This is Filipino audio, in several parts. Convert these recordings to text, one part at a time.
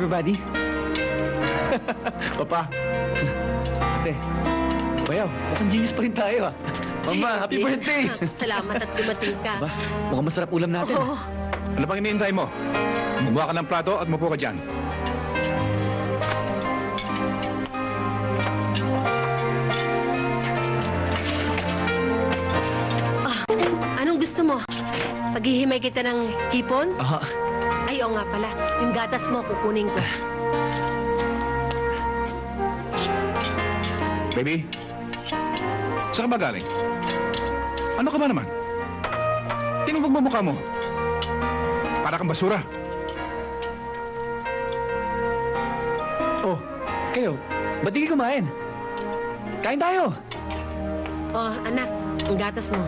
everybody. Papa. Ate. Bayaw, mukhang genius pa rin tayo ah. Mama, happy birthday! Salamat at dumating ka. Ba, mukhang masarap ulam natin. Oo. Ano bang iniintay mo? Gumawa ka ng plato at mupo ka dyan. Anong gusto mo? Paghihimay kita ng hipon? Aha. Ay, oo nga pala. Yung gatas mo, kukunin ko. Baby, saan ka ba galing? Ano ka ba naman? Tinong pagmamukha mo? Para kang basura. Oh, kayo, ba't di kayo kumain? Kain tayo! Oh, anak, ang gatas mo.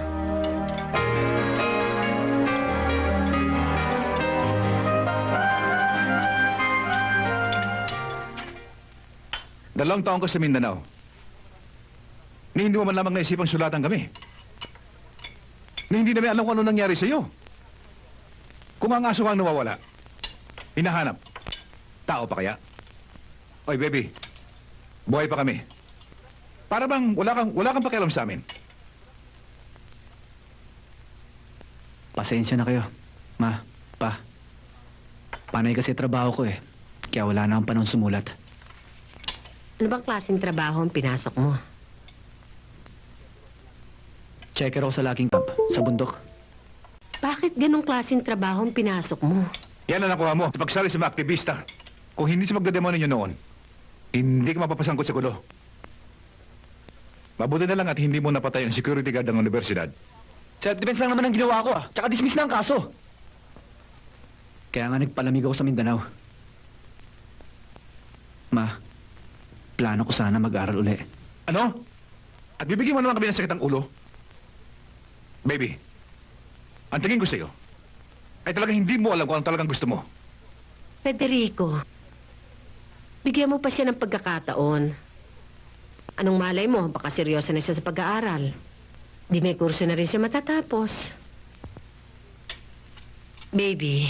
Dalawang taon ko sa Mindanao. Ni hindi mo man lamang naisipang sulatan kami. Ni hindi namin alam kung ano nangyari sa iyo. Kung ang aso ang nawawala, hinahanap, tao pa kaya? Oy, baby, buhay pa kami. Para bang wala kang pakialam sa amin. Pasensya na kayo. Ma, pa. Panay kasi trabaho ko eh. Kaya wala na akong panahon sumulat. Ano bang klaseng trabaho ang pinasok mo? Checker ako sa lacking camp, sa bundok. Bakit ganong klaseng trabaho ang pinasok mo? Yan ang nakuha mo, pagsali sa mga aktivista. Kung hindi si magdademonyo noon, hindi ka mapapasangkot sa gulo. Mabuti na lang at hindi mo napatay ang security guard ng universidad. Self-defense lang naman ang ginawa ko ah. Tsaka dismiss na ang kaso. Kaya nga nagpalamig ako sa Mindanao. Ma, plano ko sana mag-aral uli. Ano? At bibigyan mo naman kami ng sakit ang ulo? Baby, ang tingin ko sa'yo ay talagang hindi mo alam kung ano talagang gusto mo. Federico, bigyan mo pa siya ng pagkakataon. Anong malay mo? Baka seryoso na siya sa pag-aaral. Di may kurso na rin siya matatapos. Baby,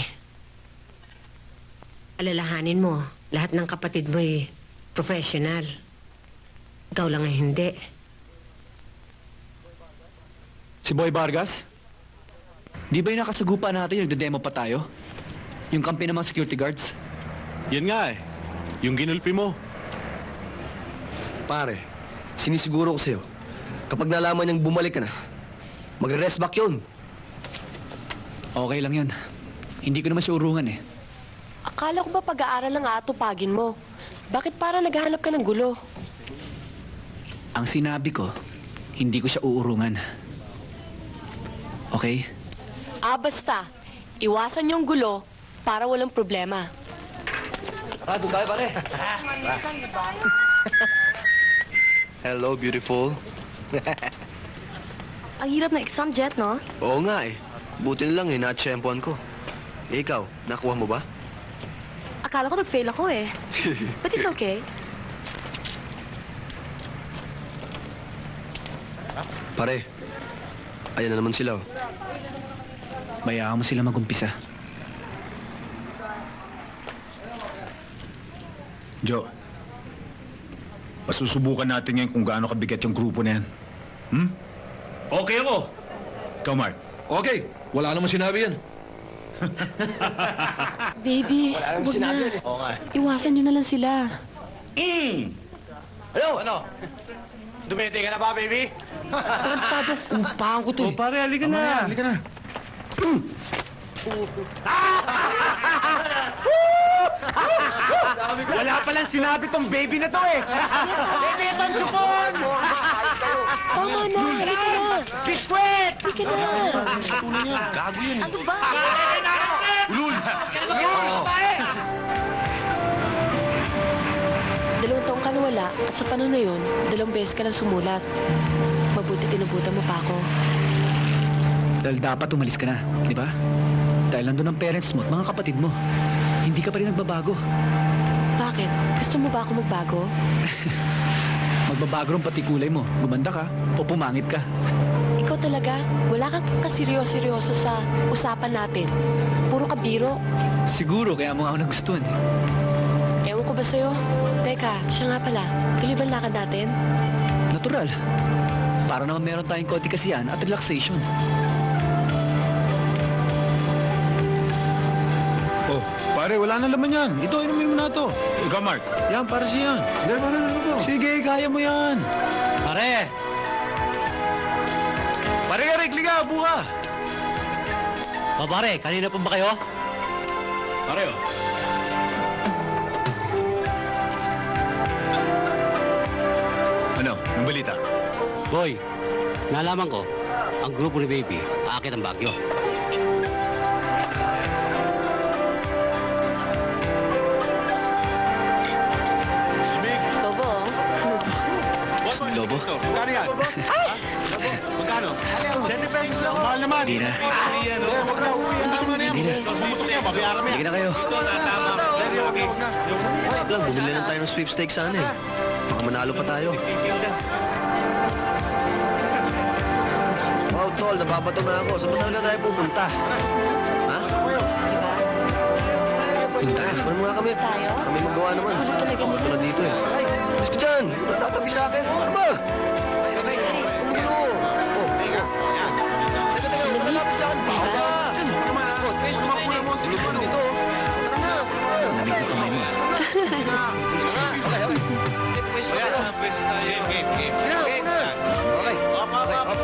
alalahanin mo, lahat ng kapatid mo ay professional. Ikaw lang ay hindi. Si Boy Vargas? Di ba yung nakasagupa natin yung nagde-demo pa tayo? Yung kampi ng mga security guards? Yan nga eh. Yung ginulpi mo. Pare, sinisiguro ko sa'yo, kapag nalaman niyang bumalik ka na, magre-rest back yun. Okay lang yun. Hindi ko naman siya urungan eh. Akala ko ba pag-aaral lang aatupagin mo? Bakit para naghahanap ka ng gulo? Ang sinabi ko, hindi ko siya uurungan. Okay? Basta. Iwasan yung gulo para walang problema. Doon tayo, pare. Hello, beautiful. Ang hirap na exam, Jet, no? Oo nga eh. Buti na lang eh, na-tsempuan ko. Eh, ikaw, nakuha mo ba? Akala ko nag-fail ako eh. But it's okay. Pare, ayan na naman sila. Oh. Bayaan mo sila mag-umpisa. Joe, masusubukan natin ngayon kung gaano kabigat yung grupo na yan. Okay ako. Ikaw, Mark. Okay, wala namang sinabi yan. Baby, huwag na. Oo nga. Iwasan nyo na lang sila. Ano? Dumete ka na ba, baby? Upahan ko to eh. Pare, halika na. Halika na. Wala palang sinabi tong baby na to eh. Baby, ito ang chupon! Tama na, halika na. Biskwit! Halika na. Gago yun. Ano ba? Ulul! Dalawang taong ka nawala at sa panahon na yun, 2 beses ka lang sumulat. Mabuti tinubutan mo pa ako. Dahil dapat umalis ka na, di ba? Dahil nandun ang parents mo at mga kapatid mo. Hindi ka pa rin nagbabago. Bakit? Gusto mo ba ako magbago? Magbabago rin pati kulay mo. Gumanda ka o pumangit ka. Ikaw talaga, wala kang kaseryoso-seryoso sa usapan natin. Puro ka biro. Siguro kaya mo nga ako nagustuhan. Ewan ko ba sa'yo? Teka, siya nga pala. Tuloy ba ang lakad natin? Natural. Para naman meron tayong konti kasiyahan at relaxation. Oh, pare, wala na laman yan. Ito, inumin mo na to. Ikaw, Mark. Yan, para siya yan. Sige, kaya mo yan. Pare! Pare, Eric, liga, buka. Pare, kanina pa ba kayo? Pare, oh. Ano, yung balita? Boy, nalaman ko, ang grupo ni Baby, aakit ang Baguio. Bobo, Gusto ng lobo? Magkano yan? Magkano? 10 pesos. Mahal naman. Hindi na. Huwag na, tama na yan. Hindi na. Babayaran mo yan. Hindi na kayo. Wag lang, bumili lang tayo ng sweepstakes sana eh. Baka manalo pa tayo. Wow, tol, nababato na ako. Saan ba talaga tayo pupunta? Ha? Punta. Ano nga kami? Tayo? Kami magawa naman. Wala talaga nila. Ito na dito eh. Alis ka dyan! Nagtatabi sa akin. Ano ba? Ano yun? Oh. Teka, huwag ka lapit sa akin. Baka ba? Dyan. Oh, guys, tumakbo na mo. Tulungan dito. Tara na, tara na. Lamig na kamay mo. Sige na, una. Okay.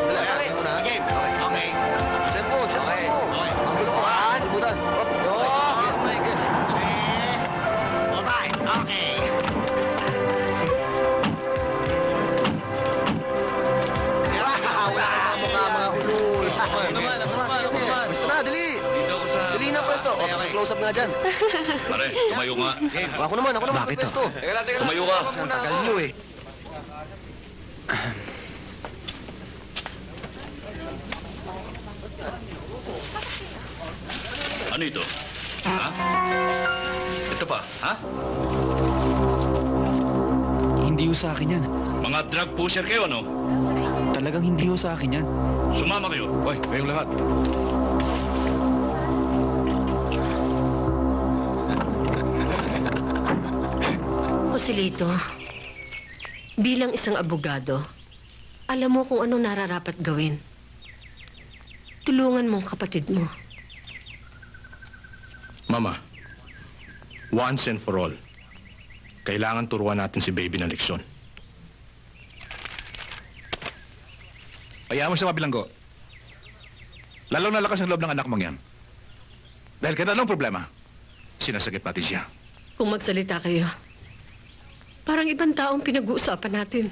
Dala. Una. Okay. Tempo. Ang gulo ko. Libutan. Mga ulol. Pwesto na, dali. Dali na pwesto. O, close up nga dyan. Pare, tumayo nga. Ako naman. Bakit to? Pwesto. Tumayo ka. Ang tagal nyo eh. Ano ito? Ha? Ito pa, ha? Hindi ho sa akin yan. Mga drug pusher kayo, ano? Talagang hindi ho sa akin yan. Sumama kayo. Hoy, kayong lahat. Joselito, bilang isang abogado, alam mo kung ano nararapat gawin. Tulungan mo ang kapatid mo. Mama, once and for all, kailangan turuan natin si Baby ng leksyon. Hayaan mo siya mabilanggo. Lalong nalakas ang loob ng anak mong yan. Dahil kaya anong problema? Sinasagip natin siya. Kung magsalita kayo, parang ibang taong pinag-uusapan natin.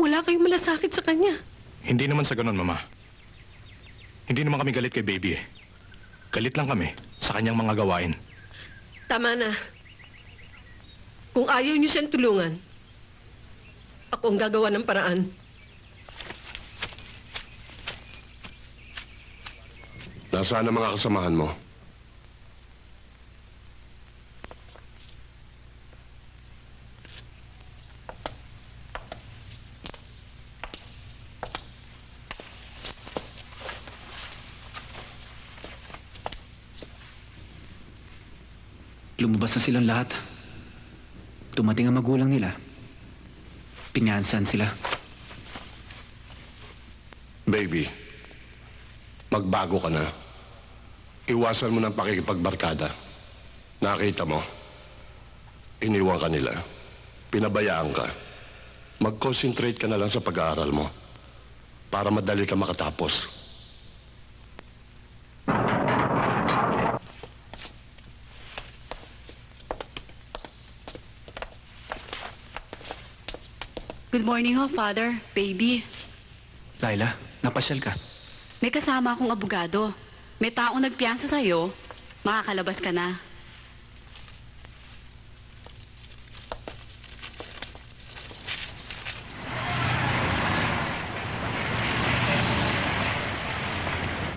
Wala kayong malasakit sa kanya. Hindi naman sa ganun, Mama. Hindi naman kami galit kay Baby eh. Galit lang kami sa kanyang mga gawain. Tama na. Kung ayaw niyo siyang tulungan, ako ang gagawa ng paraan. Nasaan ang mga kasamahan mo? Lumabas na silang lahat. Tumating ang magulang nila. Pinyansan sila. Baby, magbago ka na. Iwasan mo ng pakikipagbarkada. Nakita mo, iniwan ka nila. Pinabayaan ka. Mag-concentrate ka na lang sa pag-aaral mo para madali ka makatapos. Good morning ho, Father, Baby. Laila, napasyal ka. May kasama akong abogado. May taong nagpiyansa sa'yo, makakalabas ka na.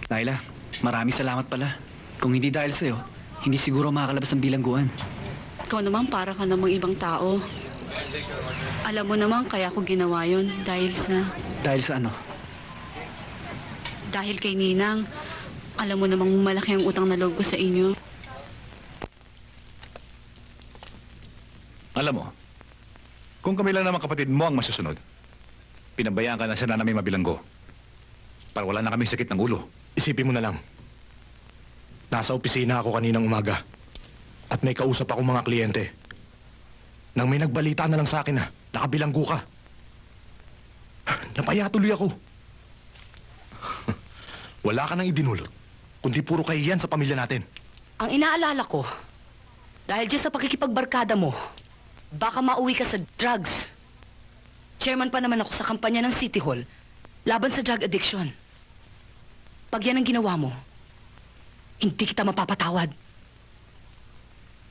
Laila, maraming salamat pala. Kung hindi dahil sa'yo, hindi siguro makakalabas ng bilangguan. Ikaw naman para ka namang ibang tao. Alam mo naman kaya ko ginawa yun dahil sa... Dahil sa ano? Dahil kay Ninang. Alam mo namang malaki ang utang na loob ko sa inyo. Alam mo, kung kami lang naman kapatid mo ang masusunod, pinabayaan ka na siya na namin mabilanggo. Para wala na kaming sakit ng ulo. Isipin mo na lang. Nasa opisina ako kaninang umaga. At may kausap akong mga kliyente. Nang may nagbalita na lang sa akin na nakabilanggo ka. Napaya tuloy ako. Wala ka nang idinulot, kundi puro kahiyan sa pamilya natin. Ang inaalala ko, dahil dyan sa pakikipagbarkada mo, baka mauwi ka sa drugs. Chairman pa naman ako sa kampanya ng City Hall laban sa drug addiction. Pag yan ang ginawa mo, hindi kita mapapatawad.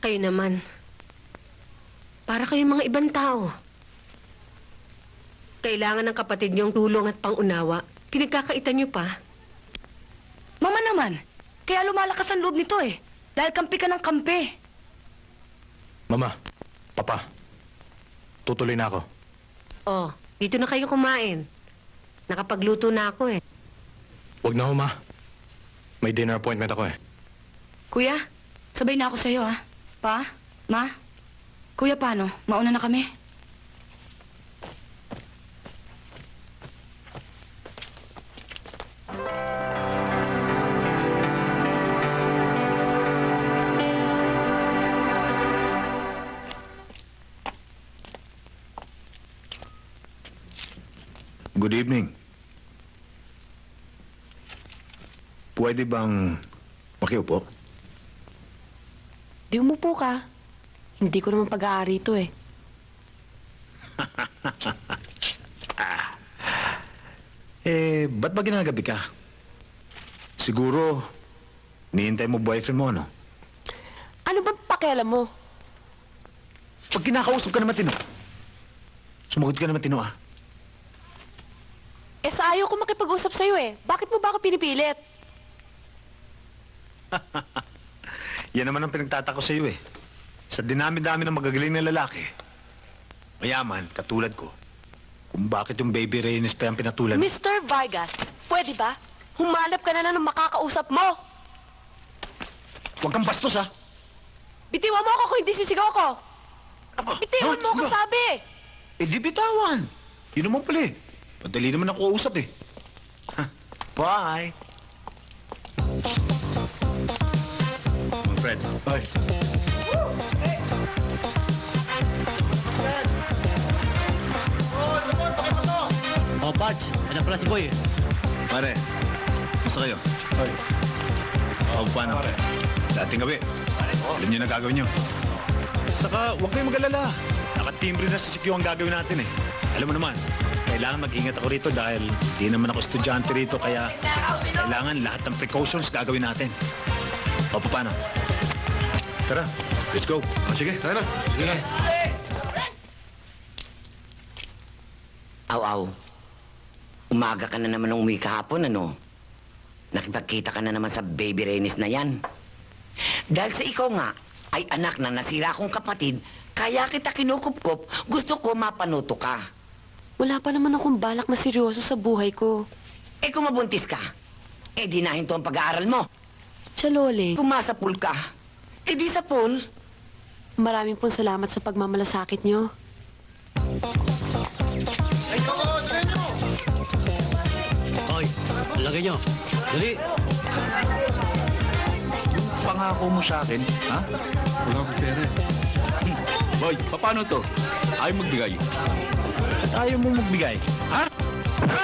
Kayo naman. Para kayong mga ibang tao. Kailangan ng kapatid niyong tulong at pangunawa. Pinagkakaitan niyo pa. Mama naman, kaya lumalakas ang loob nito eh. Dahil kampi ka ng kampi. Mama, Papa, tutuloy na ako. Oh, dito na kayo kumain. Nakapagluto na ako eh. Huwag na ho, Ma. May dinner appointment ako eh. Kuya, sabay na ako sa'yo ha. Pa, Ma, Kuya paano? Mauna na kami. Good evening. Pwede bang makiupo? Di umupo ka. Hindi ko naman pag-aari ito eh. Ba't ba ginagabi ka? Siguro, nihintay mo boyfriend mo, no? Ano ba pakialam mo? Pag kinakausap ka naman, Tino. Sumagot ka naman, Tino, ah. Eh sa ayaw ko makipag-usap sa'yo eh. Bakit mo ba ako pinipilit? Yan naman ang pinagtatako sa'yo, eh. Sa dinami-dami ng magagaling na lalaki, mayaman, katulad ko, kung bakit yung baby Reynes pa yung pinatulan mo. Mr. Vargas, pwede ba? Humanap ka na lang ng makakausap mo. Huwag kang bastos, ha? Bitiwan mo ako kung hindi sisigaw ko. Bitiwan mo ako, sabi. Eh, di bitawan. Yun naman pala, eh. Madali naman ako usap, eh. Bye. Fred. Ay. Oh, Pads, ano pala si Boy? Pare, gusto kayo? Ay. Paano? Dating gabi. Alam niyo na gagawin niyo. Saka, huwag kayong mag-alala. Nakatimbre na sa sikyo ang gagawin natin, eh. Alam mo naman, kailangan mag-ingat ako rito dahil di naman ako estudyante rito, kaya kailangan lahat ng precautions gagawin natin. O, paano? Tara, let's go. Sige, tara na. Sige na. Aw-aw. Umaga ka na naman ng umuwi kahapon, ano? Nakipagkita ka na naman sa baby Reynes na yan. Dahil sa ikaw nga, ay anak na nasira akong kapatid, kaya kita kinukupkop, gusto ko mapanuto ka. Wala pa naman akong balak na seryoso sa buhay ko. Eh kung mabuntis ka, eh di na hinto ang pag-aaral mo. Chalole, Kung masapul ka, eh di sa pool. maraming pong salamat sa pagmamalasakit nyo. Hoy, lagay nyo. Dali. Pangako mo sa akin, ha? Wala akong pera. Boy, paano to? Ayaw magbigay. Ayaw mo magbigay. Ha? Ha?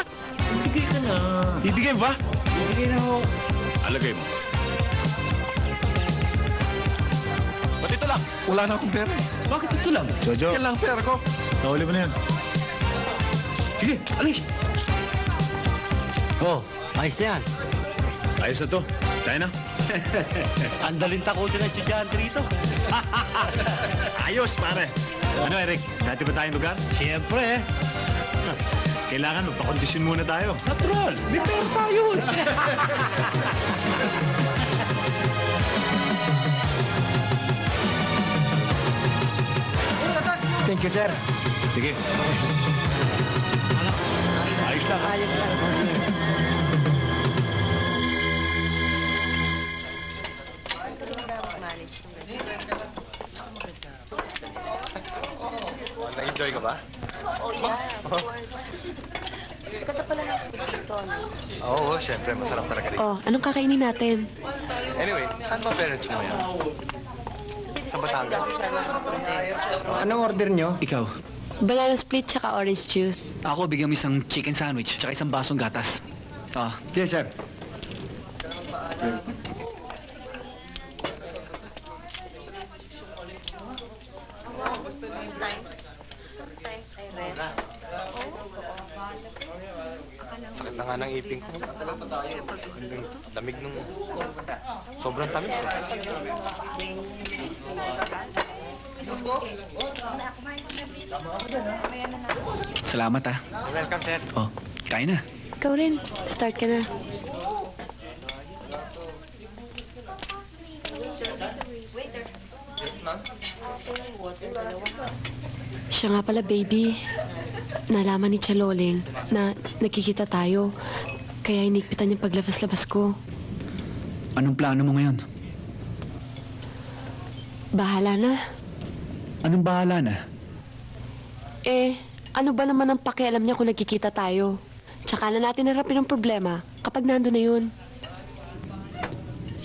Bigay ka na. Bibigay mo ba? Bigay na ako. Alagay mo. Ba't ito lang? Wala na akong pera. Bakit ito lang? Jojo, Yan lang pera ko. nahuli mo na yan. Sige, alis. Oh, ayos na yan. Ayos na to. Tayo na. Ang daling takutin ng estudyante rito. Ayos, pare. Ano, Eric? Dati ba tayong lugar? Siyempre eh. Kailangan magpakondisyon muna tayo. Natural. May pera tayo. Thank you, sir. Sige. Ayos lang. Ayos lang. Enjoy ka ba? Oh, yeah, of course. Ganda pala ng dito, no? Oo, syempre. Masarap talaga rin. Oh, anong kakainin natin? Anyway, saan ba parents mo yan? Sa Batangas. Anong order nyo? Ikaw. Banana split tsaka orange juice. Ako, bigyan mo isang chicken sandwich, tsaka isang basong gatas. Ah, Yes, sir. Sakit na nga ng ipin ko. Lamig nung... Sobrang tamis eh. salamat ah. Welcome, sir. Oh, kain na. Ikaw rin. Start ka na. Siya nga pala, baby. Nalaman ni Chaloling na nakikita tayo. Kaya inikpitan yung paglabas-labas ko. Anong plano mo ngayon? Bahala na. Anong bahala na? Eh, ano ba naman ang pakialam niya kung nagkikita tayo? Tsaka na natin harapin ang problema kapag nando na yun.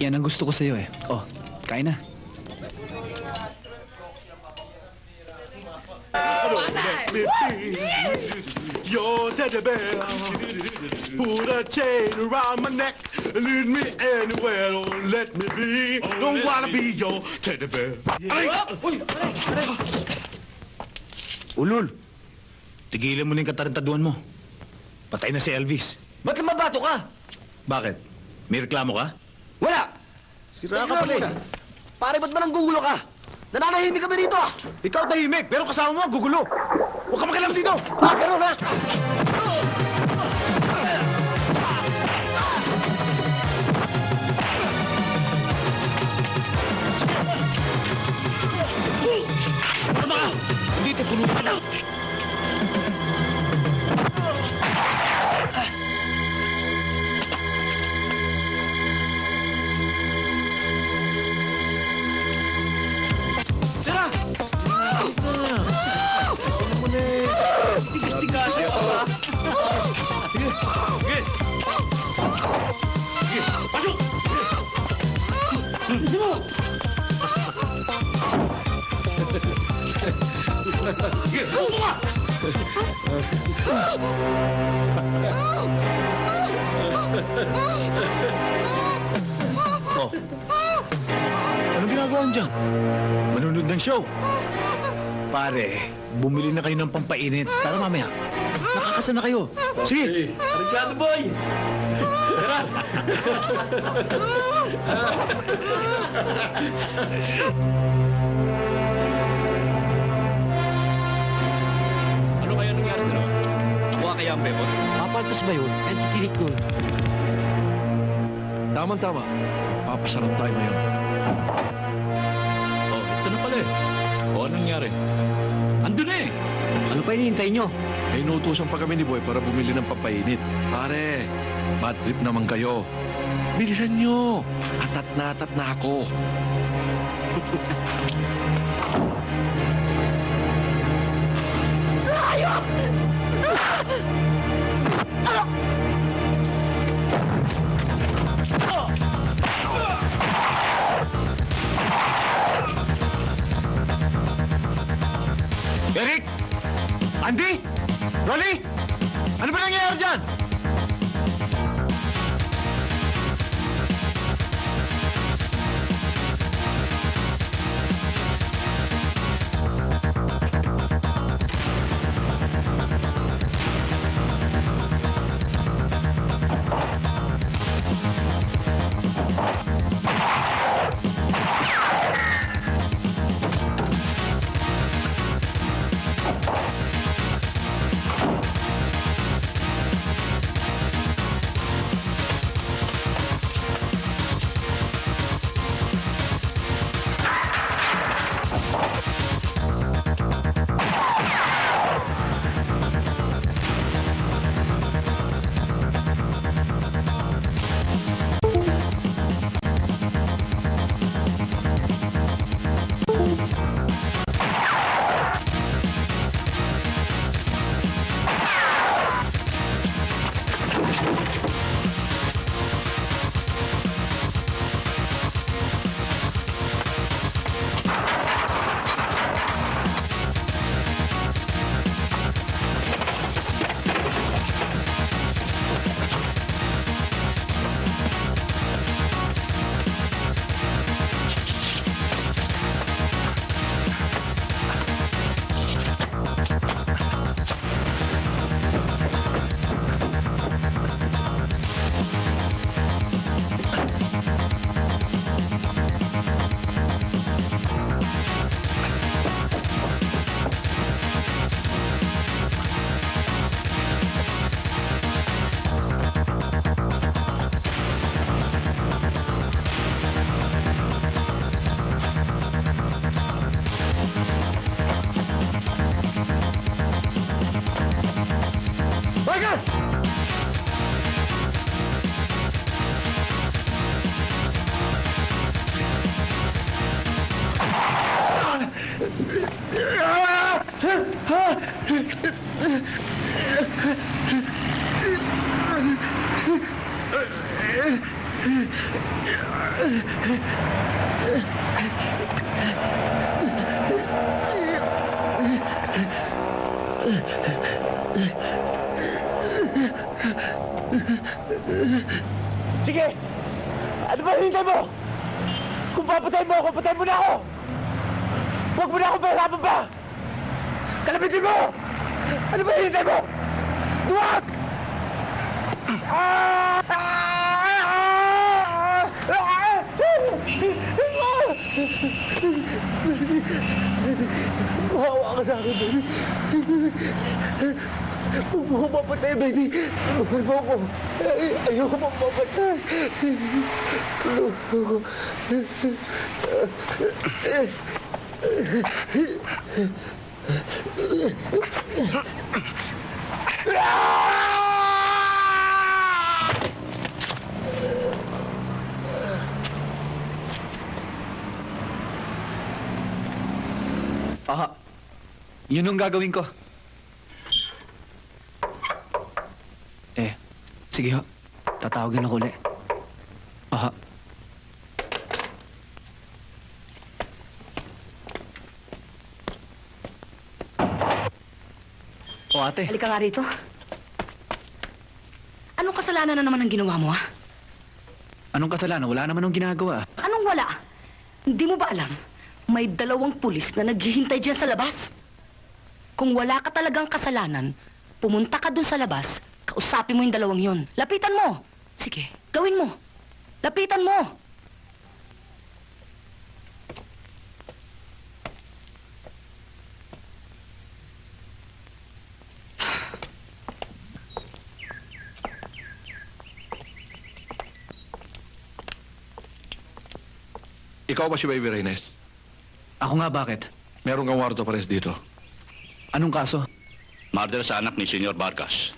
Yan ang gusto ko sa'yo eh. Oh, kain na. Your teddy bear, put a chain around my neck, lead me anywhere, don't let me be. Don't wanna be your teddy bear. Aray! Ulul, tigilan mo na yung katarantaduan mo. Patay na si Elvis. Ba't mabato ka? Bakit? May reklamo ka? Wala! Sira ka pala eh. Pare, ba't ba nanggugulo ka? Nananahimik kami dito ah! Ikaw tahimik, pero kasama mo, gugulo. Huwag ka makialam dito! Ah, ganun ha? Tama ka! Hindi, tutulungan ka lang. Tara! Tigas-tigas. Sige. Sige. Sige. Pasok! Sige mo! Sige, bumo ka! Oh. Anong ginagawa niyan? Manunod ng show. Pare, bumili na kayo ng pampainit para mamaya. Nakakasana kayo. Sige! Arigado boy! Tara! Ano kaya nangyari na? Buha kaya ang bebot? Papaltas ba yun? Ang tinik nun. Tama-tama. Papasarap tayo ngayon. Oh, ito na pala eh. Oh, anong nangyari? Andun na eh. Ano pa hinihintay nyo? May inutusan pa kami ni Boy para bumili ng pampainit. Pare, bad trip naman kayo. Bilisan nyo. Atat na ako. Eric! Andy! Rolly! Ano ba nangyayari dyan? Sige! Ano ba hinintay mo? Kung papatay mo ako, patay mo na ako! Huwag mo na ako pahirapan pa! Kalabitin mo! Ano ba hinintay mo? Duwag! Mahawa ka sa akin, baby. Huwag mo akong mapatay, baby. Tulungan mo ako. Ayoko mapapatay. Tulungan mo. Aha. Yun ang gagawin ko. Sige ho. Tatawagin ako ulit. Aha. O ate. Halika nga rito. Anong kasalanan na naman ang ginawa mo, ha? Anong kasalanan? Wala naman akong ginagawa. Anong wala? Hindi mo ba alam? May 2 pulis na naghihintay dyan sa labas. Kung wala ka talagang kasalanan, pumunta ka dun sa labas, kausapin mo yung 2 yun. Lapitan mo! Sige, gawin mo. Lapitan mo! Ikaw ba si Baby Reynes? Ako nga, bakit? Meron kang warto pares dito. Anong kaso? Murder sa anak ni Senyor Vargas.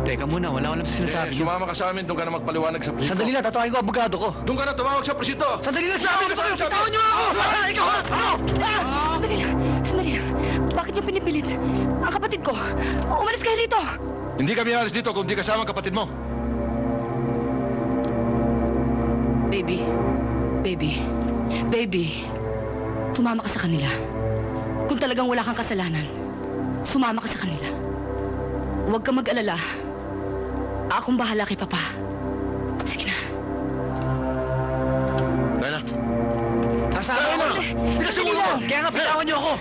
Teka muna, wala ko alam sa sinasabi niyo. Sumama ka sa amin, doon ka na magpaliwanag sa presinto. Sandali na, tatawagin ko abogado ko. Doon ka na tumawag sa presinto! Sandali na, sabi ko kayo! Bitawan niyo ako! Ikaw! Sandali lang, sandali lang. Bakit niyo pinipilit? Ang kapatid ko. Umalis kayo rito. Hindi kami alis dito kung di kasama ang kapatid mo. Baby. Baby. Baby. Sumama ka sa kanila. Kung talagang wala kang kasalanan, sumama ka sa kanila. Huwag ka mag-alala. Akong bahala kay Papa. Sige na. Kaya na. Sasama ko na! Tigas yung ulo mo! Kaya nga, bitawan niyo ako!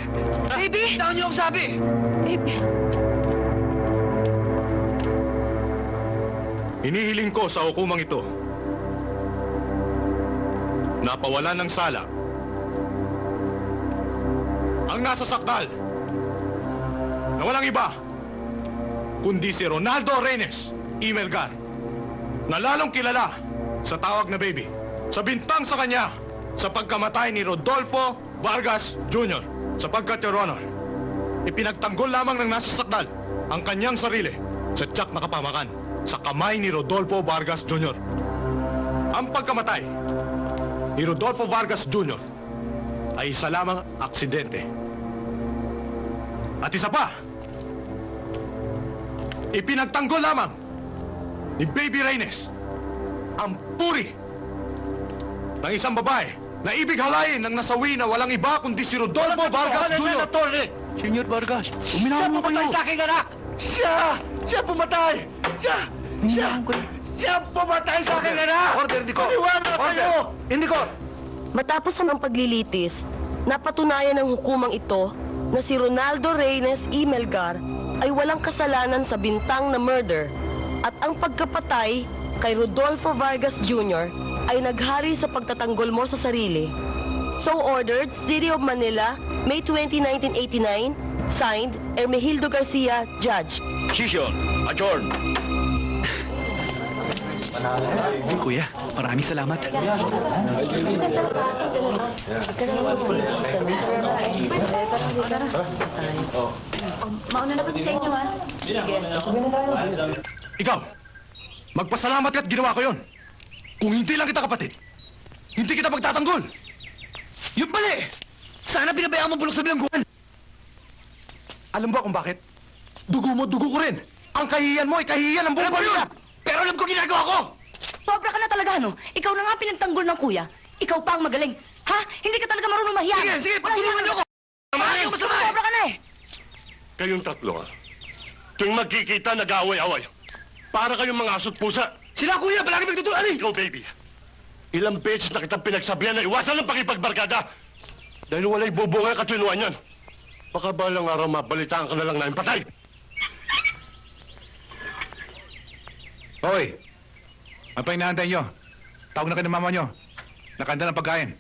Baby! Bitawan niyo ako sabi! Baby. Hinihiling ko sa hukumang ito na pawalan ng sala ang nasa sakdal na walang iba kundi si Ronaldo Reynes Imelgar, na lalong kilala sa tawag na Baby, sa bintang sa kanya sa pagkamatay ni Rodolfo Vargas Jr. Sapagkat, Your Honor, ipinagtanggol lamang ng nasa sakdal ang kanyang sarili sa tiyak na kapamakan sa kamay ni Rodolfo Vargas Jr. Ang pagkamatay ni Rodolfo Vargas Jr. ay isa lamang aksidente. At isa pa, ipinagtanggol lamang ni Baby Reynes ang puri ng isang babae na ibig halayin ng nasawi na walang iba kundi si Rodolfo Vargas Jr. Senyor Vargas, Siya pumatay sa aking anak! Siya pumatay! Siya pumatay sa aking anak! Order, Indico! Paniwala kayo! Indico! Matapos ang paglilitis, napatunayan ng hukumang ito na si Ronaldo Reynes Imelgar ay walang kasalanan sa bintang na murder at ang pagkapatay kay Rodolfo Vargas Jr. ay naghari sa pagtatanggol mo sa sarili. So ordered, City of Manila, May 20, 1989, signed, Hermehildo Garcia, Judge. Session, adjourn. Kuya, maraming salamat. Mauna na po sa inyo, ha? Ikaw, magpasalamat ka't ginawa ko yon. Kung hindi lang kita kapatid, hindi kita magtatanggol. Yung pala eh! Sana pinabayaan mo bulok sa bilangguan! Alam mo ba kung bakit? Dugo mo, dugo ko rin. Ang kahihiyan mo ay kahihiyan ng buong pamilya. Pero alam ko ginagawa ko! Sobra ka na talaga, no? Ikaw na nga pinagtanggol ng kuya. Ikaw pa ang magaling. Ha? Hindi ka talaga marunong mahiya. Sige, pagtulungan niyo ko! Maraming masama eh! Sobra ka na eh! Kayong tatlo, ha? Tuwing magkikita, nag-aaway-away. Para kayong mga aso't pusa. Sila kuya, palagi magtutulungan eh! Ikaw, baby. Ilang beses na kitang pinagsabihan na iwasan ng pakipagbarkada. Dahil wala'y bubunga katinuan yan. Baka balang araw mabalitaan ka na lang namin patay. Hoy! Ano pa inaantay nyo? Tawag na kayo ng mama nyo. Nakanda ng pagkain.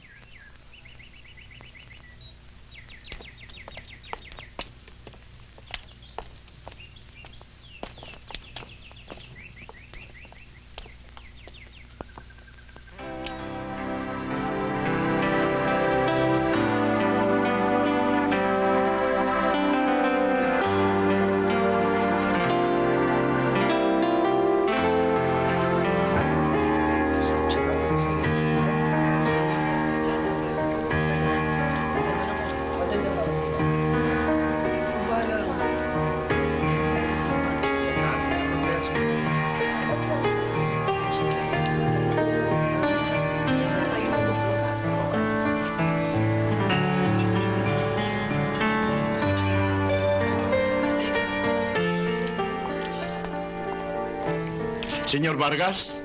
Senyor Vargas,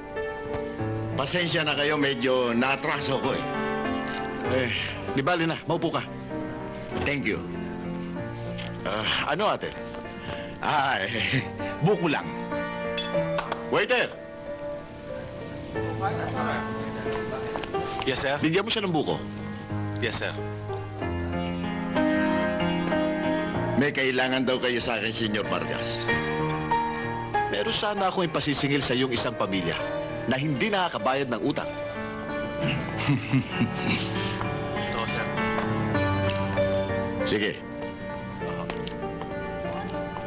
pasensya na kayo, medyo naatraso ko eh. Di bali na. Maupo ka. Thank you. Ano, ate? Buko lang. Waiter! Yes, sir? Bigyan mo siya ng buko. Yes, sir. May kailangan daw kayo sa akin, Senyor Vargas. Meron sana akong ipasisingil sa iyong isang pamilya na hindi nakakabayad ng utang. Ito, sir. Sige.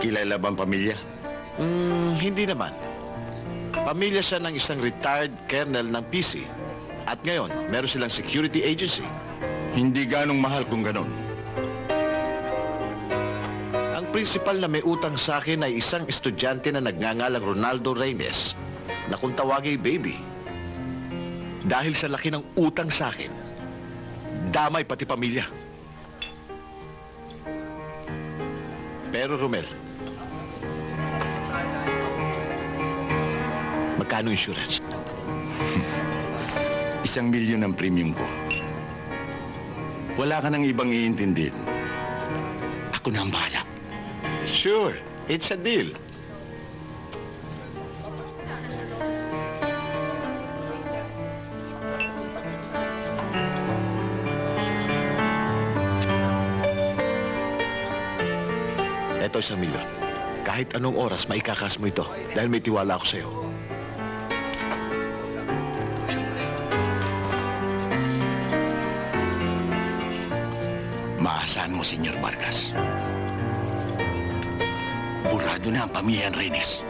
Kilala bang pamilya? Hindi naman. Pamilya siya ng isang retired colonel ng PC. At ngayon, meron silang security agency. Hindi ganong mahal kung ganon. Ang principal na may utang sa akin ay isang estudyante na nagngangalang Ronaldo Reynes na kung tawagay baby. Dahil sa laki ng utang sa akin, damay pati pamilya. Pero Romel, magkano insurance? 1 milyon ang premium ko. Wala ka nang ibang iintindi. Ako na ang bahala. Sure, it's a deal. Ito 1 milyon. Kahit anong oras, maikakas mo ito dahil may tiwala ako sa'yo. Maasahan mo, Senyor Vargas. Burado na ang pamilya Reynes.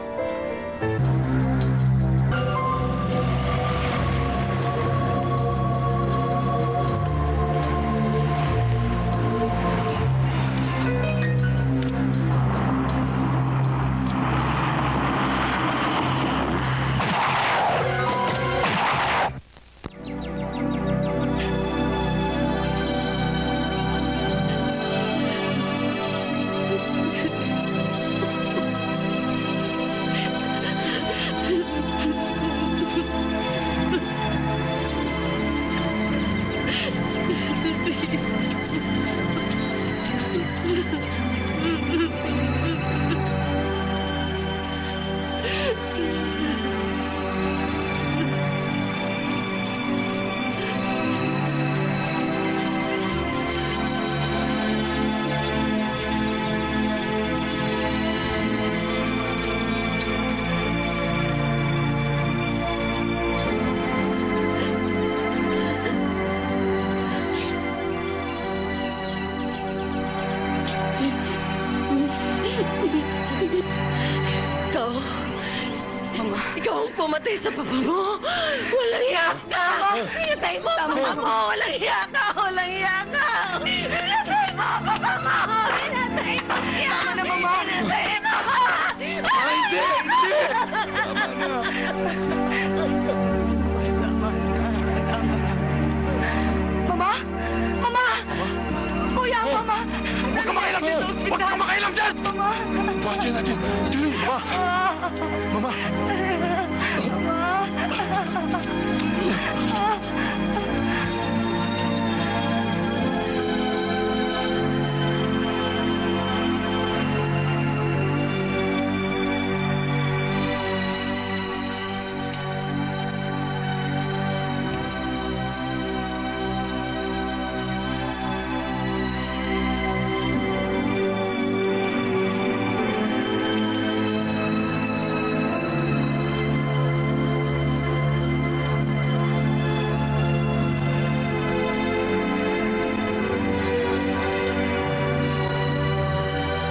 Ikaw ang pumatay sa papa mo. Walang hiya ka. Pinatay mo ang papa mo. Walang hiya ka. Walang hiya Huwag kang makailam dyan! Mama! Bakit yan natin? Julie, Mama! Mama!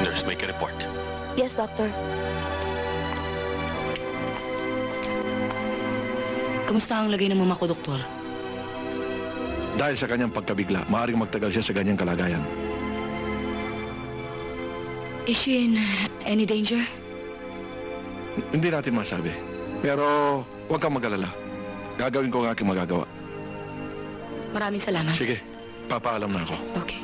Nurse, make a report. Yes, Doctor. Kamusta ang lagay ng mama ko, Doktor? Dahil sa kanyang pagkabigla, maaaring magtagal siya sa ganyang kalagayan. Is she in any danger? Hindi natin masabi. Pero huwag kang mag-alala. Gagawin ko ang aking magagawa. Maraming salamat. Sige, papaalam na ako. Okay.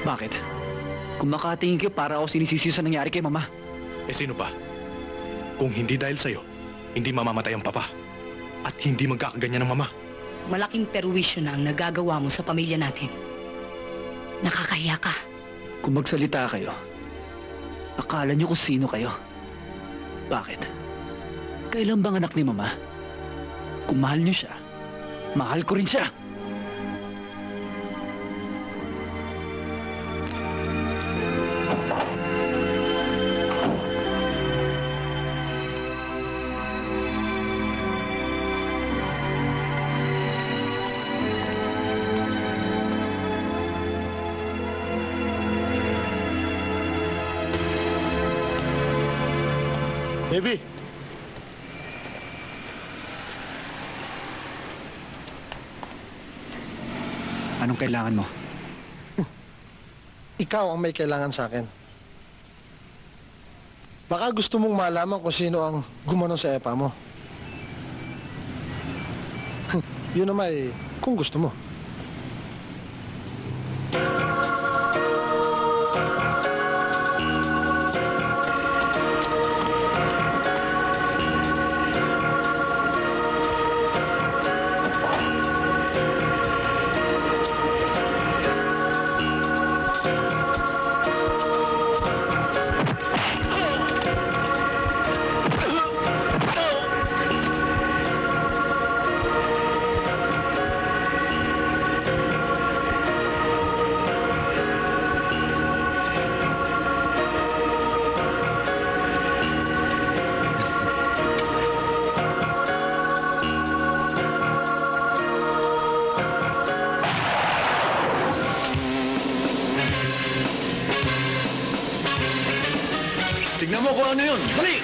Bakit? Kung makatingin kayo, para ako sinisisi sa nangyari kay Mama. Eh sino pa? Kung hindi dahil sa'yo, hindi mamamatay ang papa. At hindi magkakaganyan ng mama. Malaking perwisyo na ang nagagawa mo sa pamilya natin. Nakakahiya ka. Kung magsalita kayo, akala niyo kung sino kayo. Bakit? Kailan bang anak ni Mama? Kung mahal niyo siya, mahal ko rin siya. Baby! Anong kailangan mo? Ikaw ang may kailangan sa akin. Baka gusto mong malaman kung sino ang gumanon sa epa mo. Yun naman kung gusto mo. Tignan mo kung ano yun! Dali!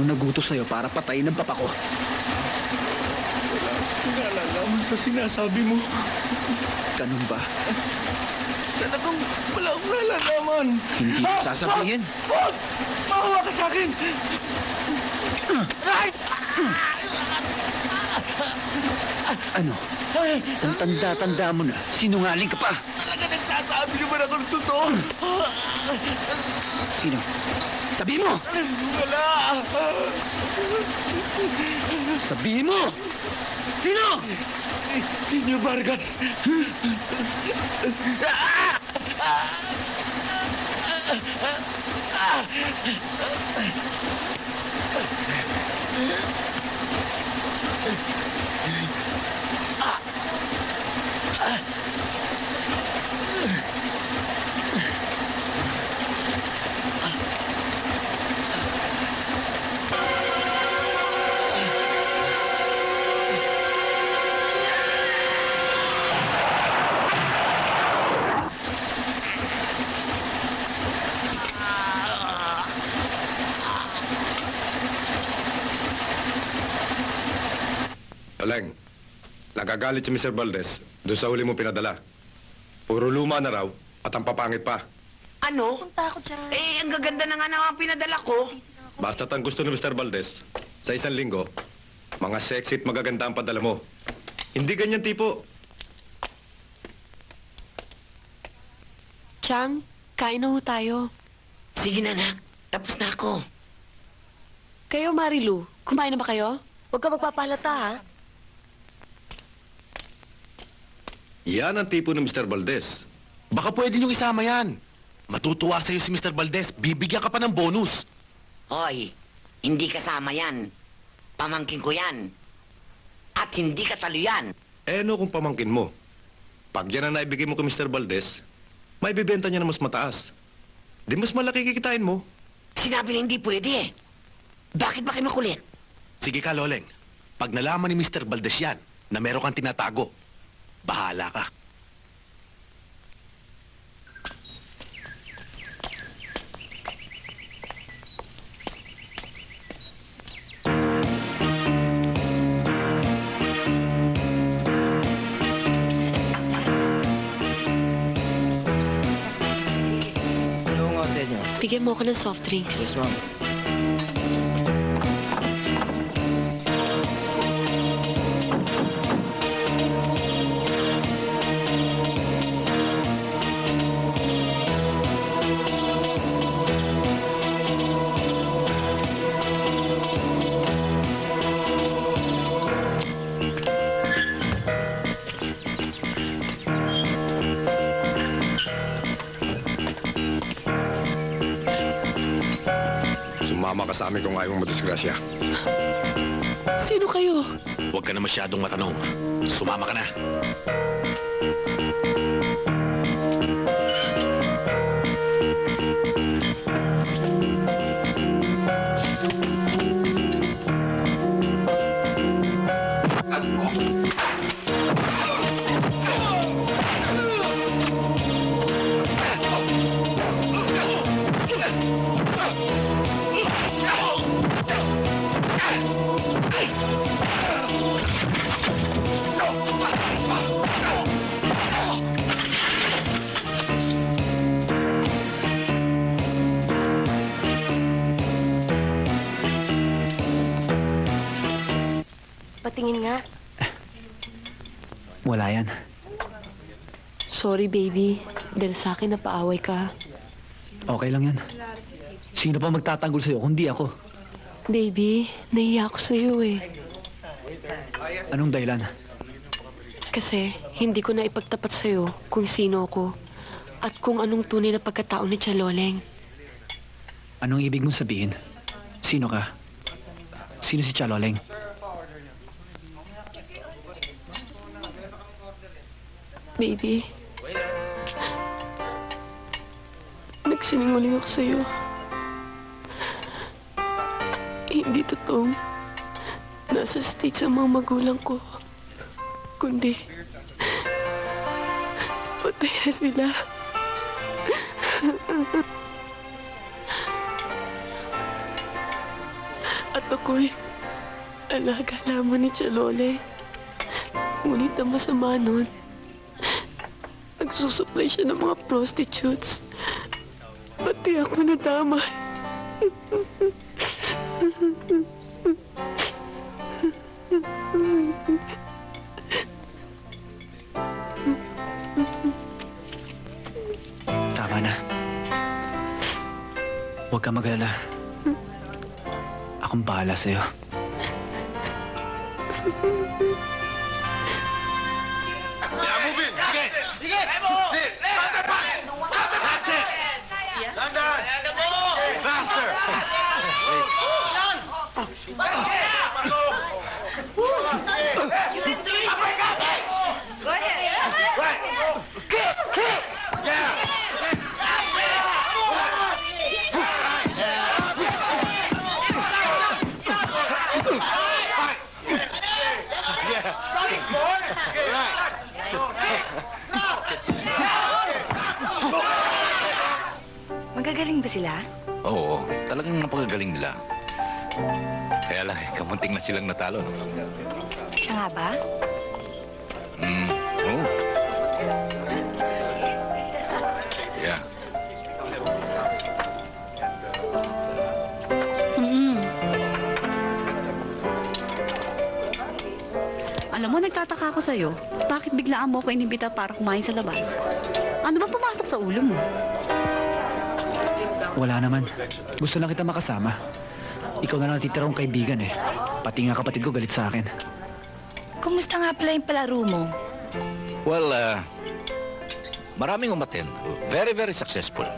nagutos sa'yo para patayin ang papa ko. Nalalaman sa sinasabi mo. Ganun ba? Talagang wala akong nalalaman. Hindi mo sasabihin. Wag! Mahawa ka sa akin! Ay! Ano? Ang tanda-tanda mo na. Sinungaling ka pa. Talaga nagsasabi naman ako ng totoo. Sino? Sabihin mo! Wala! Sabihin mo! Sino? Senyor Vargas! Oleng, nagagalit si Mr. Valdez doon sa huli mo pinadala. Puro luma na raw at ang papangit pa. Ano? Punta ako dyan. Eh, ang gaganda na nga naman pinadala ko. Basta't ang gusto ni Mr. Valdez, sa isang linggo, mga sexy at magaganda ang padala mo. Hindi ganyan tipo. Chang, kain na ho tayo. Sige na, anak. Tapos na ako. Kayo, Marilu, kumain na ba kayo? Huwag ka magpapalata, ha? Yan ang tipo ni Mr. Valdez. Baka pwede niyong isama yan. Matutuwa sa'yo si Mr. Valdez. Bibigyan ka pa ng bonus. Hoy, hindi kasama yan. Pamangkin ko yan. At hindi ka talo yan. Eh, no kung pamangkin mo. Pag yan ang naibigay mo kay Mr. Valdez, may bibenta niya na mas mataas. Di mas malaki kikitain mo. Sinabi na hindi pwede eh. Bakit ba kayo makulit? Sige ka, Loleng. Pag nalaman ni Mr. Valdez yan na meron kang tinatago, bahala ka. Yung order niyo. Bigyan mo ako ng soft drinks. Yes, ma'am. Sumama ka sa amin kung ayaw mong madisgrasya. Sino kayo? Huwag ka na masyadong matanong. Sumama ka na. Patingin nga. Wala yan. Sorry, baby. Dahil sa akin napaaway ka. Okay lang yan. Sino pa magtatanggol sa'yo kung di ako? Baby, nahiya ako sa'yo eh. Anong dahilan? Kasi hindi ko na ipagtapat sa'yo kung sino ako at kung anong tunay na pagkatao ni Chaloleng. Anong ibig mong sabihin? Sino ka? Sino si Chaloleng? Baby, nagsinungaling ako sa'yo. Hindi totoong nasa States ang mga magulang ko. Kundi, patay na sila. At At ako'y alaga lamang ni Chalole. Ngunit ang masama nun, nagsusupply siya ng mga prostitutes. Pati ako nadamay. Tama na. Huwag ka mag-alala. Akong bahala sa'yo. Magagaling ba sila? Oo, talagang napakagaling nila. Kaya lang, kamunting na silang natalo. No? Siya nga ba? Oo. Yeah. Alam mo, nagtataka ako sa'yo. Bakit biglaan mo ako inibita para kumain sa labas? Ano ba pumasok sa ulo mo? Wala naman. Gusto lang kita makasama. Ikaw na lang natitira kong kaibigan eh. Pati nga kapatid ko galit sa akin. Kumusta nga pala yung palaro mo? Well, maraming umattend. Very, very successful.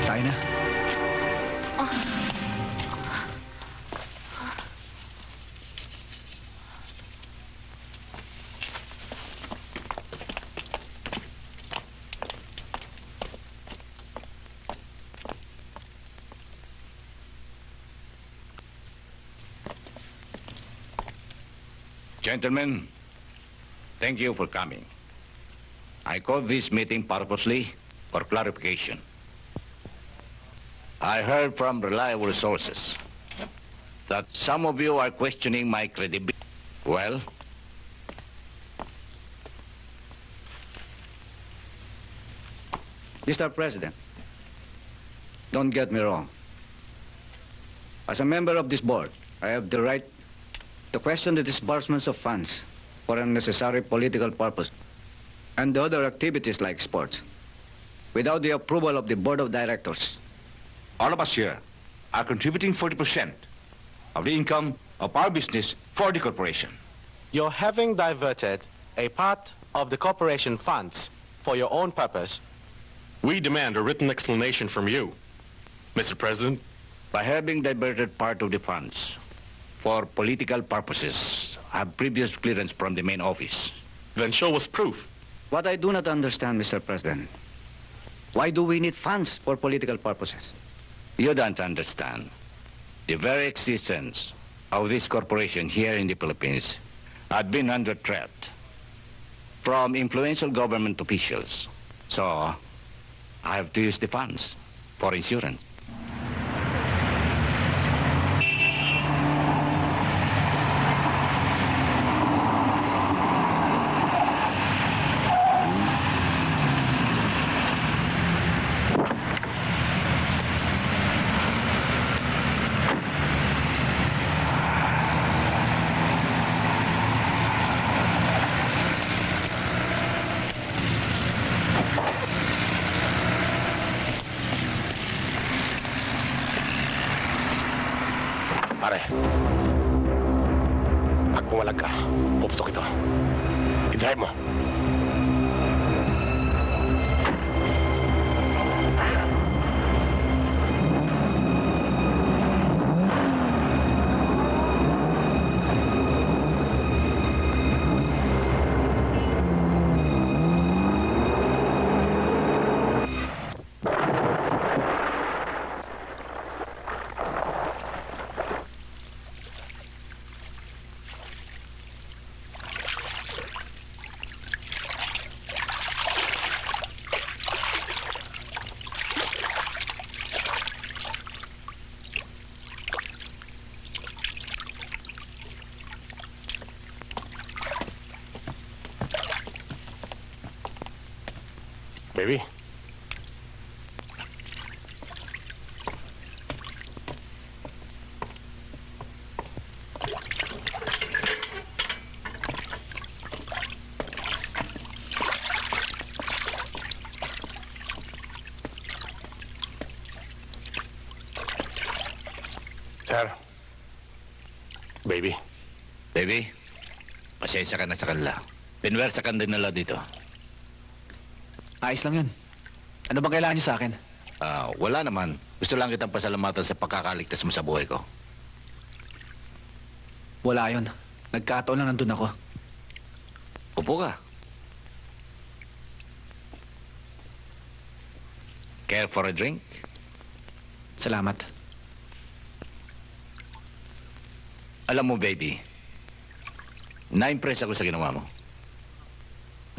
Tayo na. Gentlemen, thank you for coming. I called this meeting purposely for clarification. I heard from reliable sources that some of you are questioning my credibility. Well, Mr. President, don't get me wrong. As a member of this board, I have the right to question the disbursements of funds for unnecessary political purpose and the other activities like sports without the approval of the board of directors. All of us here are contributing 40% of the income of our business for the corporation. You're having diverted a part of the corporation funds for your own purpose. We demand a written explanation from you, Mr. President. By having diverted part of the funds for political purposes, I have previous clearance from the main office. Then show us proof. What I do not understand, Mr. President, why do we need funds for political purposes? You don't understand. The very existence of this corporation here in the Philippines had been under threat from influential government officials. So, I have to use the funds for insurance. Pare, pag pumalag ka, puputok ito. I-drive mo. Baby. Sir. Baby. Baby, pasensya ka na sa kanila. Pinwersa ka din nila dito. Ayos lang yun. Ano bang kailangan niyo sa akin? Wala naman. Gusto lang kitang pasalamatan sa pagkakaligtas mo sa buhay ko. Wala yun. Nagkataon lang nandun ako. Upo ka. Care for a drink? Salamat. Alam mo, baby, na-impress ako sa ginawa mo.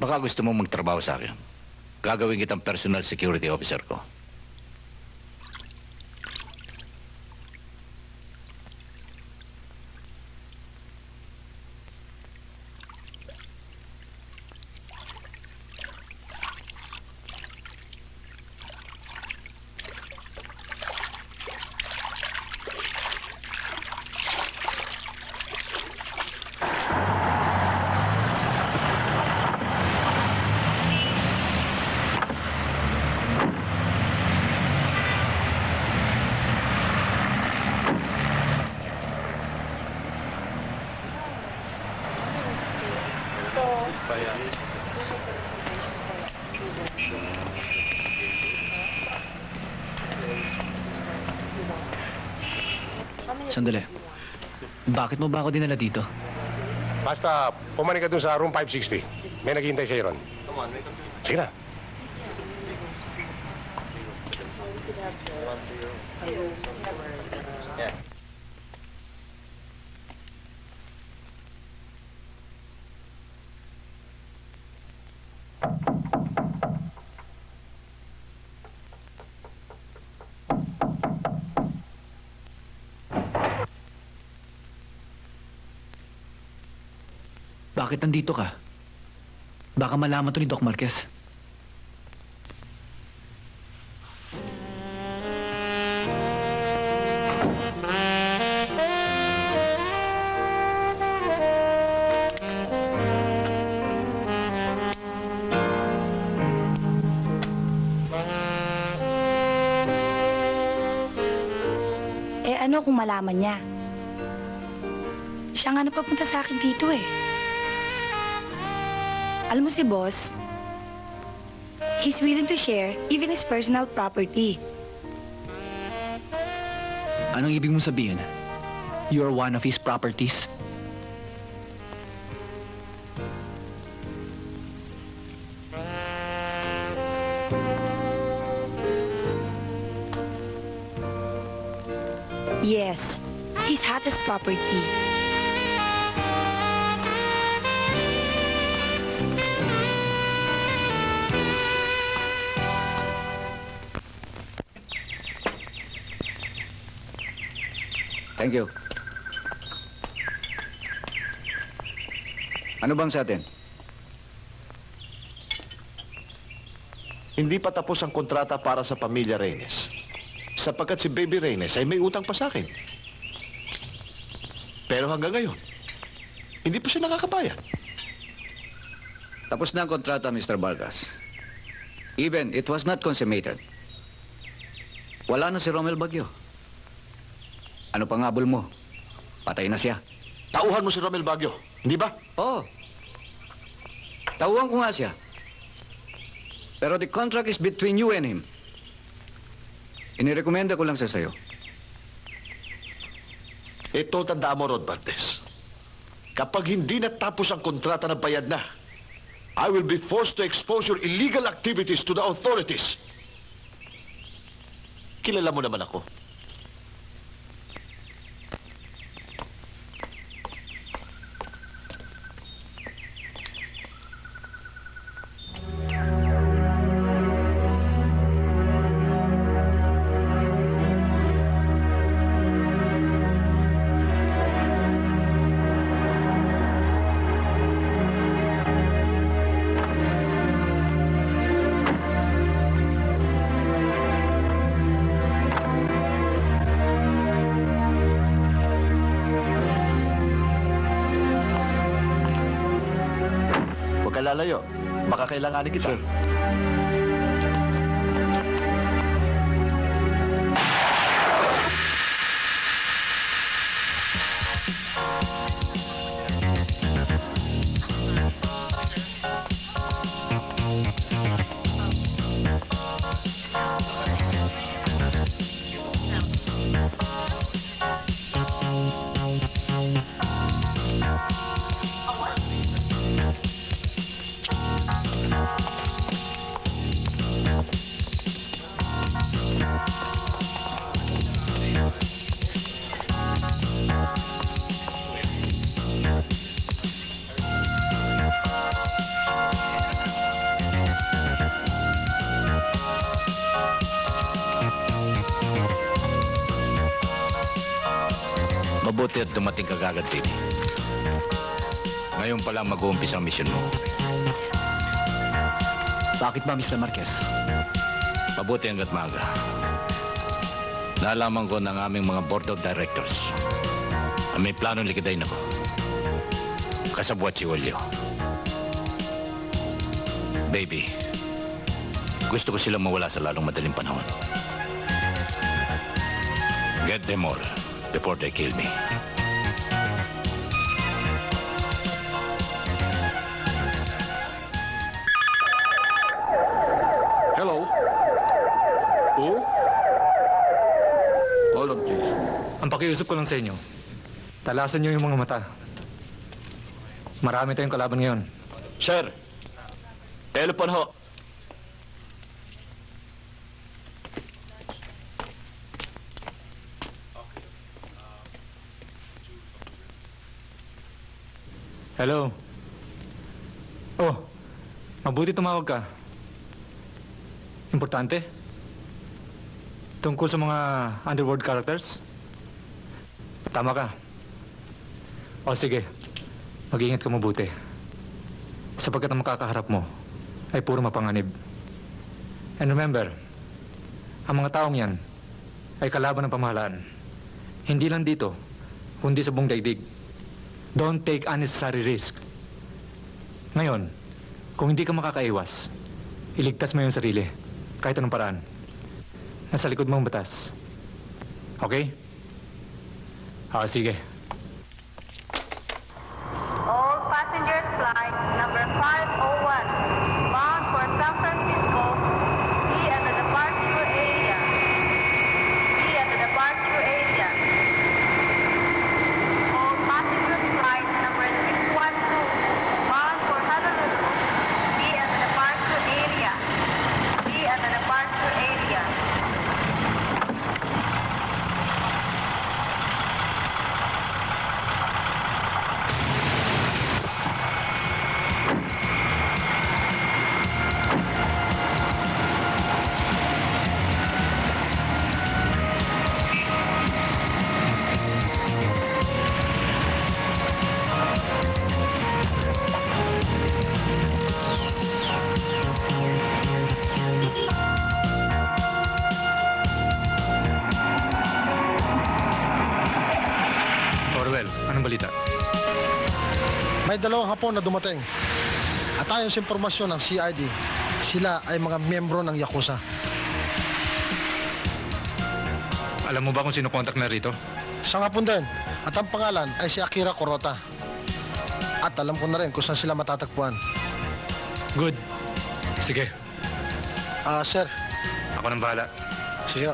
Baka gusto mong magtrabaho sa akin. Gagawin kitang personal security officer ko. Sandali. Bakit mo ba ako dinala dito? Basta, pumanig ka dun sa room 560. May naghihintay sa'yo ron. Sige na. Bakit nandito ka? Baka malaman to ni Doc Marquez. Ano kung malaman niya? Siya nga napapunta sa akin dito eh. Alam mo si boss, he's willing to share even his personal property. Anong ibig mong sabihin? You're one of his properties? Yes, his hottest property. Thank you. Ano bang sa atin? Hindi pa tapos ang kontrata para sa pamilya Reyes. Sapagkat si Baby Reyes ay may utang pa sa akin. Pero hanggang ngayon, hindi pa siya nakakabayad. Tapos na ang kontrata, Mr. Vargas. Even, it was not consummated. Wala na si Romel Baguio. Ano pang habol mo? Patay na siya. Tauhan mo si Romel Baguio, hindi ba? Oo. Tauhan ko nga siya. Pero the contract is between you and him. Inirekomenda ko lang siya sa'yo. Ito, tandaan mo, Rod Valdez. Kapag hindi natapos ang kontrata na bayad na, I will be forced to expose your illegal activities to the authorities. Kilala mo naman ako. Huwag ka lalayo. Baka kailanganin kita. Mabuti at dumating ka kagad, Teddy. Ngayon pa lang mag-uumpisa ang mission mo. Bakit ba, Mr. Marquez? Mabuti hanggat maaga. Nalaman ko ng aming mga board of directors na may planong likidayin ako. Kasabwat si Julio. Baby, gusto ko silang mawala sa lalong madaling panahon. Get them all before they kill me. Hello? Who? Hold on, please. Ang pakiusap ko lang sa inyo, talasan niyo yung mga mata. Marami tayong kalaban ngayon. Sir, telepon ho. Hello? Oh, mabuti tumawag ka. Importante? Tungkol sa mga underworld characters? Tama ka. O sige, mag-ingat ka mabuti. Sapagkat ang makakaharap mo ay puro mapanganib. And remember, ang mga taong yan ay kalaban ng pamahalaan. Hindi lang dito, kundi sa buong daigdig. Don't take unnecessary risk. Ngayon, kung hindi ka makakaiwas, iligtas mo yung sarili, kahit anong paraan. Nasa likod mo ang batas. Okay? Sige. All passengers flight number 501 bound for San Francisco, be at the departure area. Be at the departure area. All passengers flight number 612 bound for Honolulu, be at the departure area. Be at the departure area. Orwell, anong balita? May dalawang Hapon na dumating. At ayon sa impormasyon ng CID, sila ay mga miyembro ng Yakuza. Alam mo ba kung sino contact na rito? Sa Hapon din. At ang pangalan ay si Akira Kurota. At alam ko na rin kung saan sila matatagpuan. Good. Sige, Sir. ako nang bahala. Sige.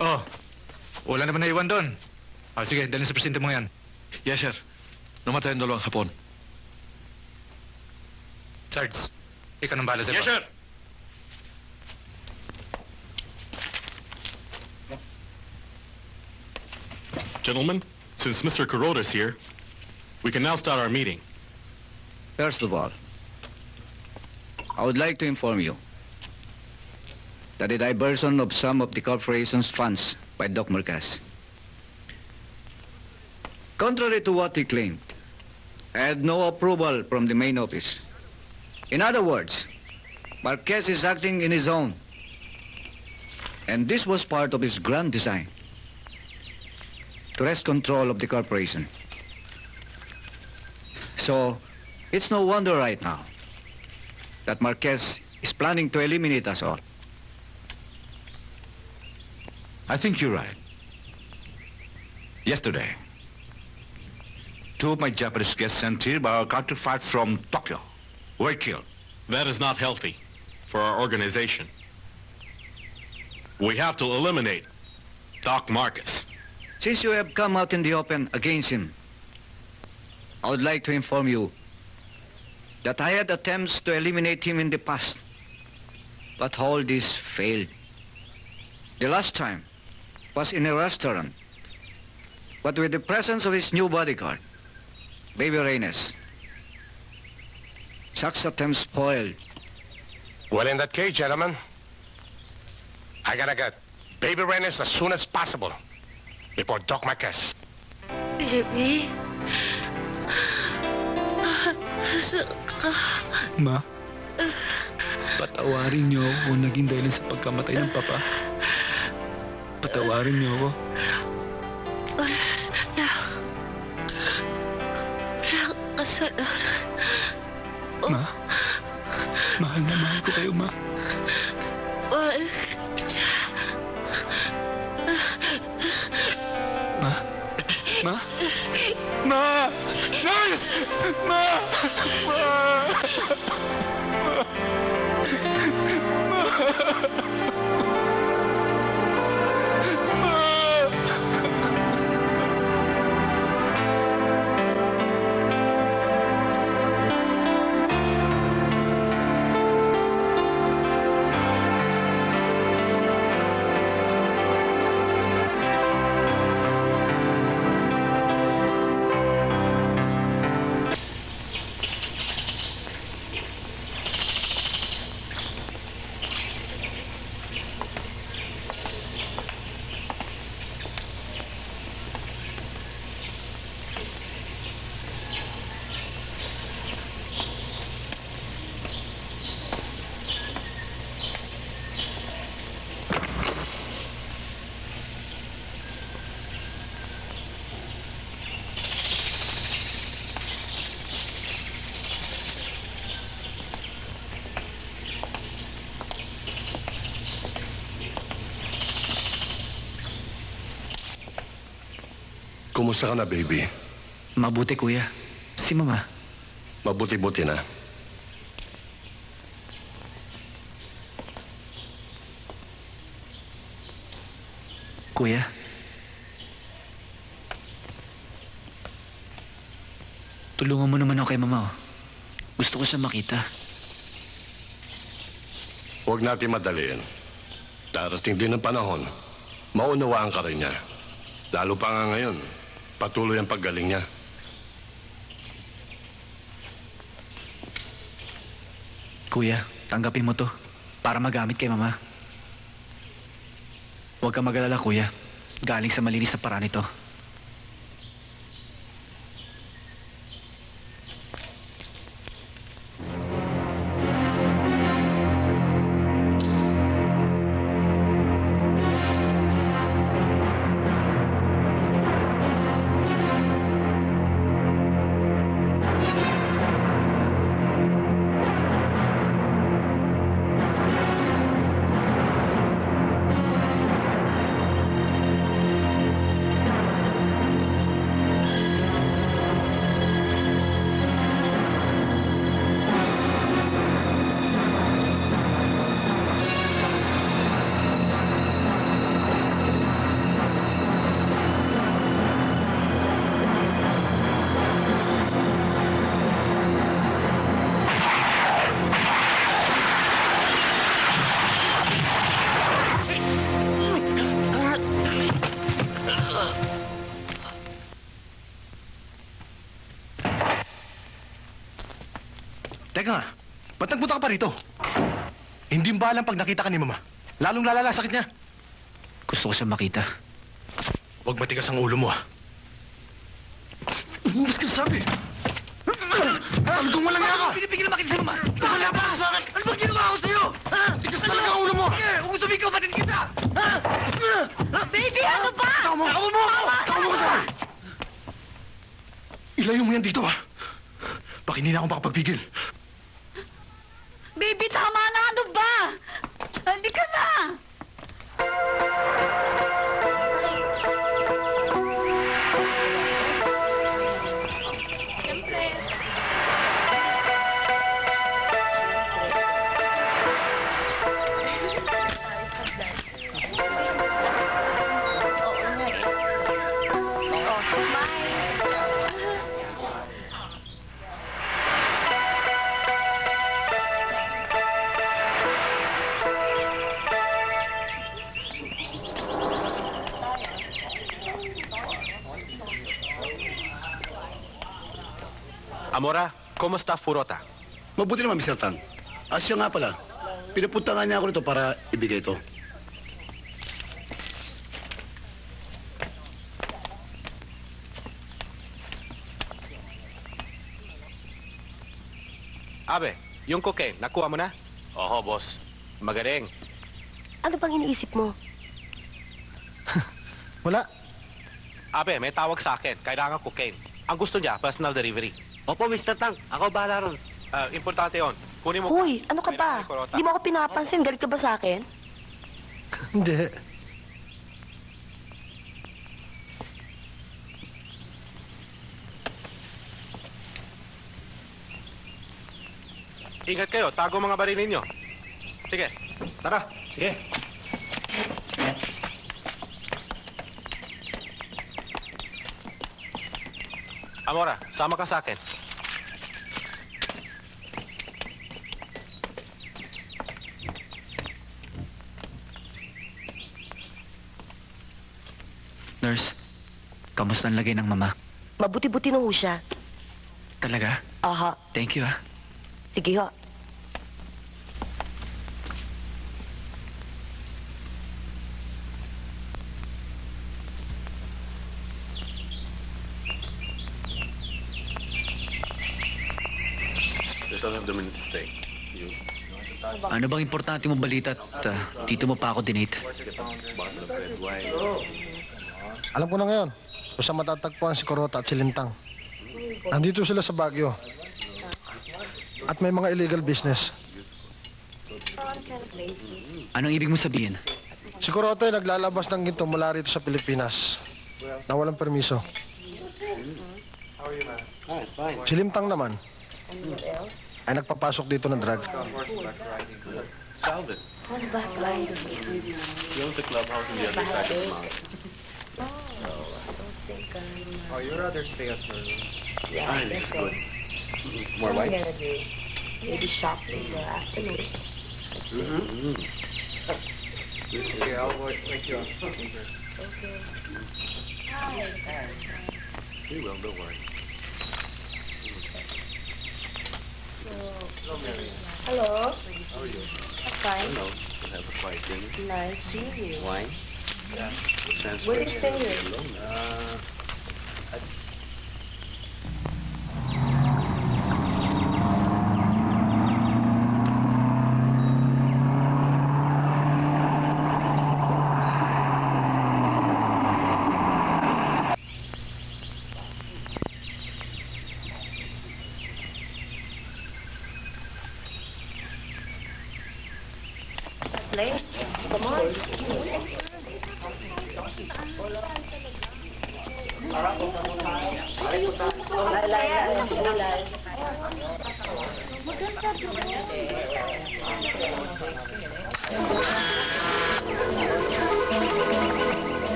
Oh, wala naman naiwan doon. Sige, dalhin sa presinto mo yan. Yes, sir. Namatay ang dalawang Hapon. Sarge, ikaw nang bahala sa Yes, sir. Gentlemen, since Mr. Kuroda's here, we can now start our meeting. First of all, I would like to inform you that the diversion of some of the corporation's funds by Doc Marquez. Contrary to what he claimed, I had no approval from the main office. In other words, Marquez is acting in his own. And this was part of his grand design to wrest control of the corporation. So, it's no wonder right now that Marquez is planning to eliminate us all. I think you're right. Yesterday, two of my Japanese guests sent here by our counterpart from Tokyo were killed. That is not healthy for our organization. We have to eliminate Doc Marcus. Since you have come out in the open against him, I would like to inform you that I had attempts to eliminate him in the past, but all this failed. The last time was in a restaurant, but with the presence of his new bodyguard, Baby Reynes. Such attempts spoiled. Well, in that case, gentlemen, I gotta get Baby Reynes as soon as possible before Doc Marquez. Baby? Saan ka? Ma, patawarin niyo ako kung naging dahilan sa pagkamatay ng papa. Patawarin niyo ako. Walang kasalanan. Ma, mahal na mahal ko kayo, Ma. Ma? Ma? Ma! Nurse! Ma! Ma! Kumusta ka na, baby? Mabuti, kuya. Si Mama. Mabuti-buti na. Kuya. Tulungan mo naman ako kay Mama. Oh. Gusto ko siya makita. Huwag natin madaliin. Darating din ang panahon. Maunawaan ka rin niya. Lalo pa nga ngayon, patuloy ang paggaling niya. Kuya, tanggapin mo to para magamit kay Mama. Huwag ka mag-alala, kuya. Galing sa malinis na paraan ito. Teka nga, ba't nagpunta ka pa rito? Hindi ba alam pag nakita ka ni Mama? Lalong lalala sakit niya. Gusto ko siya makita. Huwag matigas ang ulo mo, ah. Mas ka sabi. Talagang walang nga ka! Pinipigil na makita si Mama! Wala pa ka sa akin! Ano bang ginawa ko sa'yo? Ha? Tigas talaga ang ulo mo! Kung gusto mo batid kita! Ha? Baby, ano ba? Tama mo ako! Tama mo sa akin! Ilayo mo yan dito, ha? Baka hindi na ako makapagpigil. Baby, tama na. Ano ba? Hindi ka na. Amora, kumusta Furota? Mabuti naman, Mr. Tang. Siya nga pala. Pinapunta nga niya ako nito para ibigay ito. Abe, yung cocaine, nakuha mo na? Oo, boss. Magaling. Ano bang iniisip mo? Wala. Abe, may tawag sa akin. Kailangan cocaine. Ang gusto niya, personal delivery. Opo, Mr. Tang. Ako bahala ron. Importante yon. Kunin mo. Hoy, ano ka ba? Di mo ako pinapansin. Galit ka ba sa akin? Hindi. Ingat kayo, tago mga baril ninyo. Sige, tara. Sige. Amora, sama ka sa akin. Nurse, kamusta ang lagay ng Mama? Mabuti-buti na ho siya. Talaga? Aha. Thank you, ah. Sige ho. Yes, I'll have the minute to stay. You? Ano bang importante mong balita at dito mo pa ako dinate? Bottle of red wine. Alam ko na ngayon kung saan matatagpuan si Corota at si Lintang. Nandito sila sa Baguio. At may mga illegal business. Anong ibig mo sabihin? Si Corota ay naglalabas ng ginto mula rito sa Pilipinas. na walang permiso. Si Lintang naman ay nagpapasok dito ng drug. Oh, you'd rather stay at your room. Yeah, Fine, that's it's good. More More white? white? Maybe shopping in the afternoon. Okay, I'll wake you up. Okay. We will, don't worry. Hello. How are you? Fine. Hello. We'll have a quiet dinner. Nice seeing you. Wine? Yeah. Where do you stay here? Place? Come on. Si boss! Ayun! Ayun! Dali! Ayun!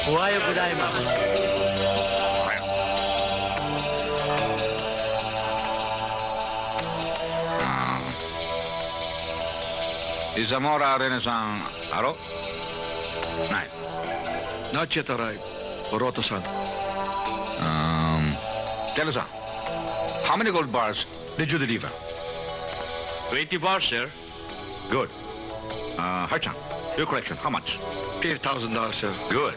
Ohayo gozaimasu. Is Zamora Arenas-san Aro? Nine. Not yet arrived. Oroto-san. Tell us, how many gold bars did you deliver? 20 bars, sir. Good. Harchan, your correction, how much? $8,000, sir. Good.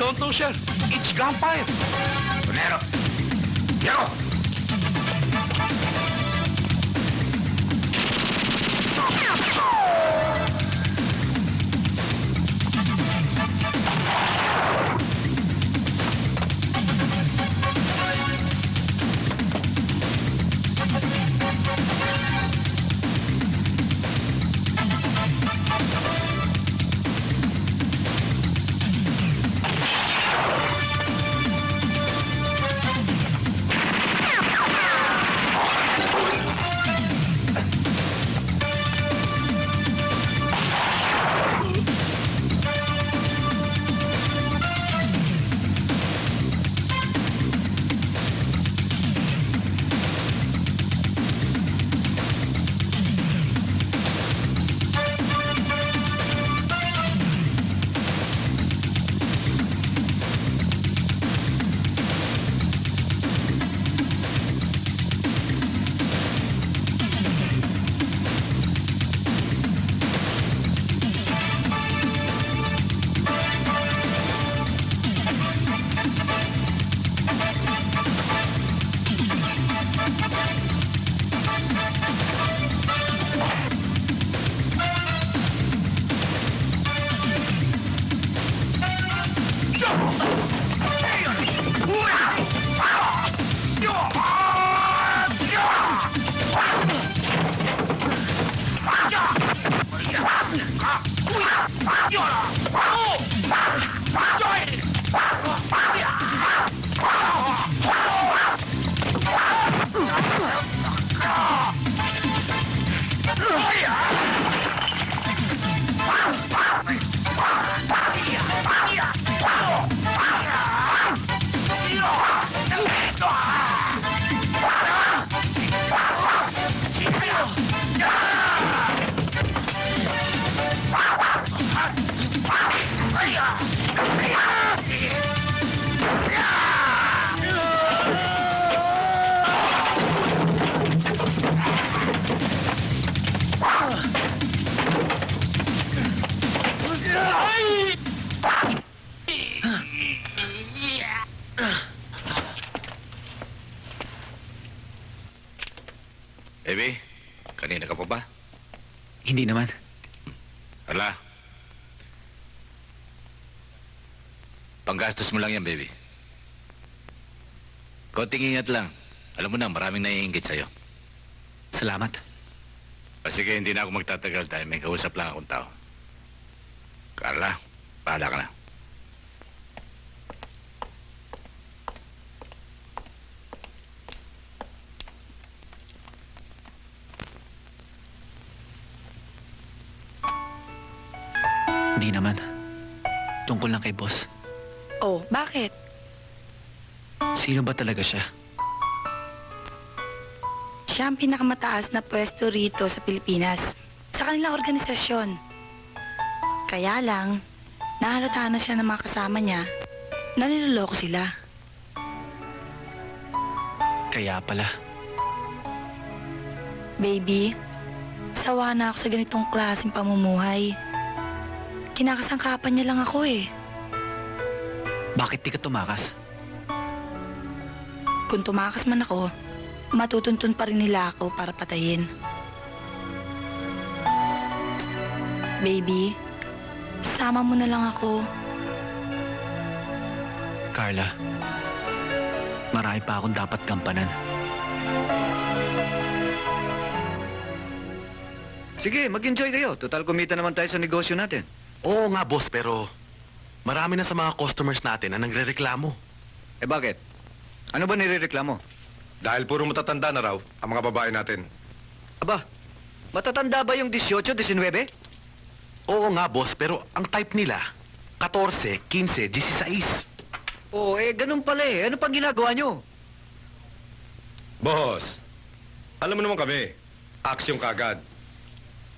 Don't know, sir. It's gunfire. Tonero! Hero! Baby, kanina ka pa ba? Hindi naman. Hala. Panggastos mo lang yan, baby. Konting ingat lang. Alam mo na, maraming naiingit sa'yo. Salamat. O sige, hindi na ako magtatagal dahil may kausap lang akong tao. Carla, bahala ka na. Hindi naman. Tungkol lang kay boss. Oh, bakit? Sino ba talaga siya? Siya ang pinakamataas na pwesto rito sa Pilipinas. Sa kanilang organisasyon. Kaya lang, nahalata na siya ng mga kasama niya na niloloko sila. Kaya pala. Baby, sawa na ako sa ganitong klaseng pamumuhay. Kinakasangkapan niya lang ako eh. Bakit di ka tumakas? Kung tumakas man ako, matutuntun pa rin nila ako para patayin. Baby, sama mo na lang ako. Carla, marami pa akong dapat gampanan. Sige, mag-enjoy kayo. Total kumita naman tayo sa negosyo natin. Oo nga, boss, pero marami na sa mga customers natin ang nagrereklamo. Eh bakit? Ano ba nirereklamo? Dahil puro matatanda na raw ang mga babae natin. Aba, matatanda ba yung 18, 19? Oo nga, boss, pero ang type nila, 14, 15, 16. Oo, ganun pala eh. Ano pang ginagawa nyo? Boss, alam mo naman kami, aksyon kagad.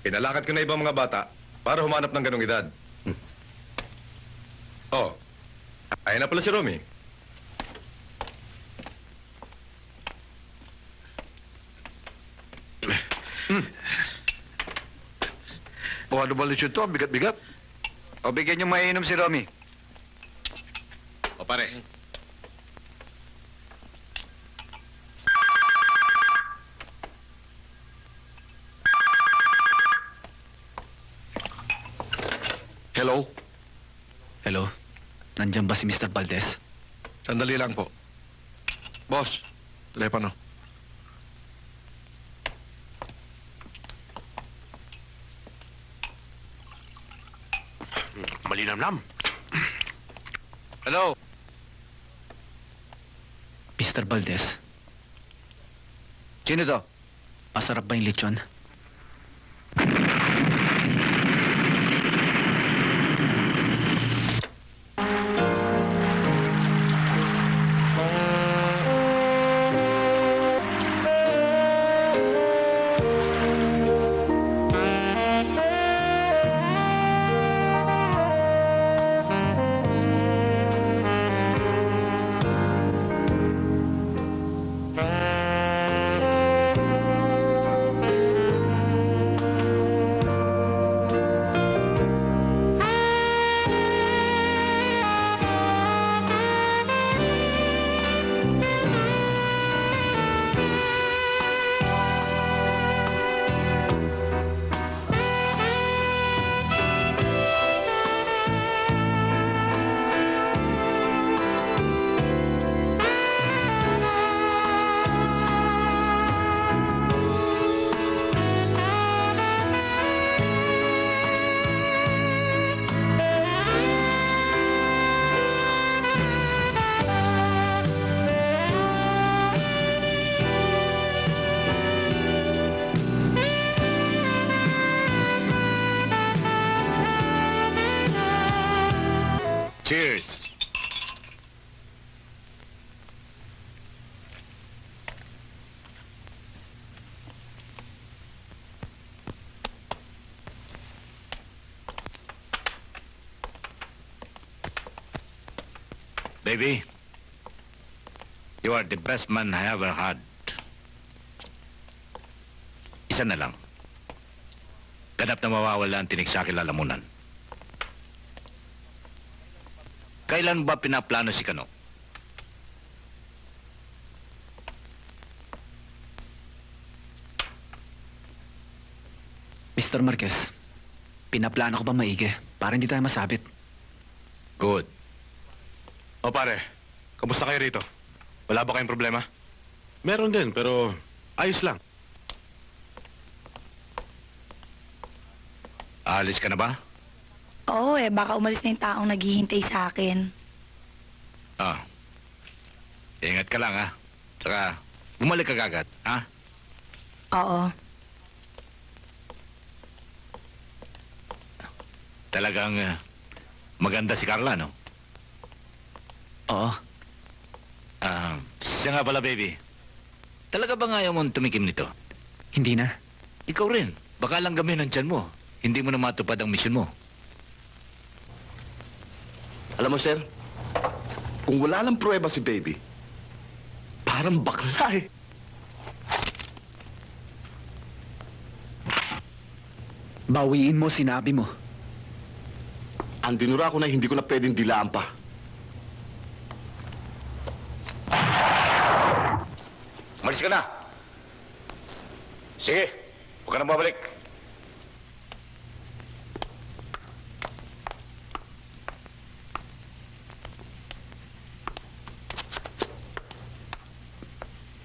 Pinalakad ko na ibang mga bata para humanap ng ganong edad. Oh, ayun na pala si Romy. O ano ba lisyon to? Ang bigat-bigat. O bigyan nyo mainom si Romy. pare. Hello? Hello? Nandiyan ba si Mr. Valdez? Sandali lang po. Boss, telepono. Malinamnam. Hello? Mr. Valdez, Sino to? masarap ba yung lechon? Cheers. Baby, you are the best man I ever had. Isa na lang. Ganap na mawawala ang tinig sa akin lalamunan. Kailan ba pinaplano si Kano? Mr. Marquez, pinaplano ko ba maigi para hindi tayo masabit? Good. O pare, kamusta kayo rito? Wala ba kayong problema? Meron din, pero ayos lang. Aalis ka na ba? Oo baka umalis na yung taong naghihintay sa akin. Ah. Ingat ka lang, ha? Saka, bumalik ka agad, ha? Oo. Talagang maganda si Carla, no? Oo. Siya nga pala, baby. Talaga ba nga ayaw mong tumikim nito? Hindi na. Ikaw rin. Baka lang gamin ang tiyan mo. Hindi mo na matupad ang misyon mo. Alam mo, sir, kung wala lang pruweba si Baby, parang bakla eh. Bawiin mo, sinabi mo. Ang dinura ko na hindi ko na pwedeng dilaan pa. Umalis ka na. Sige, huwag ka nang babalik.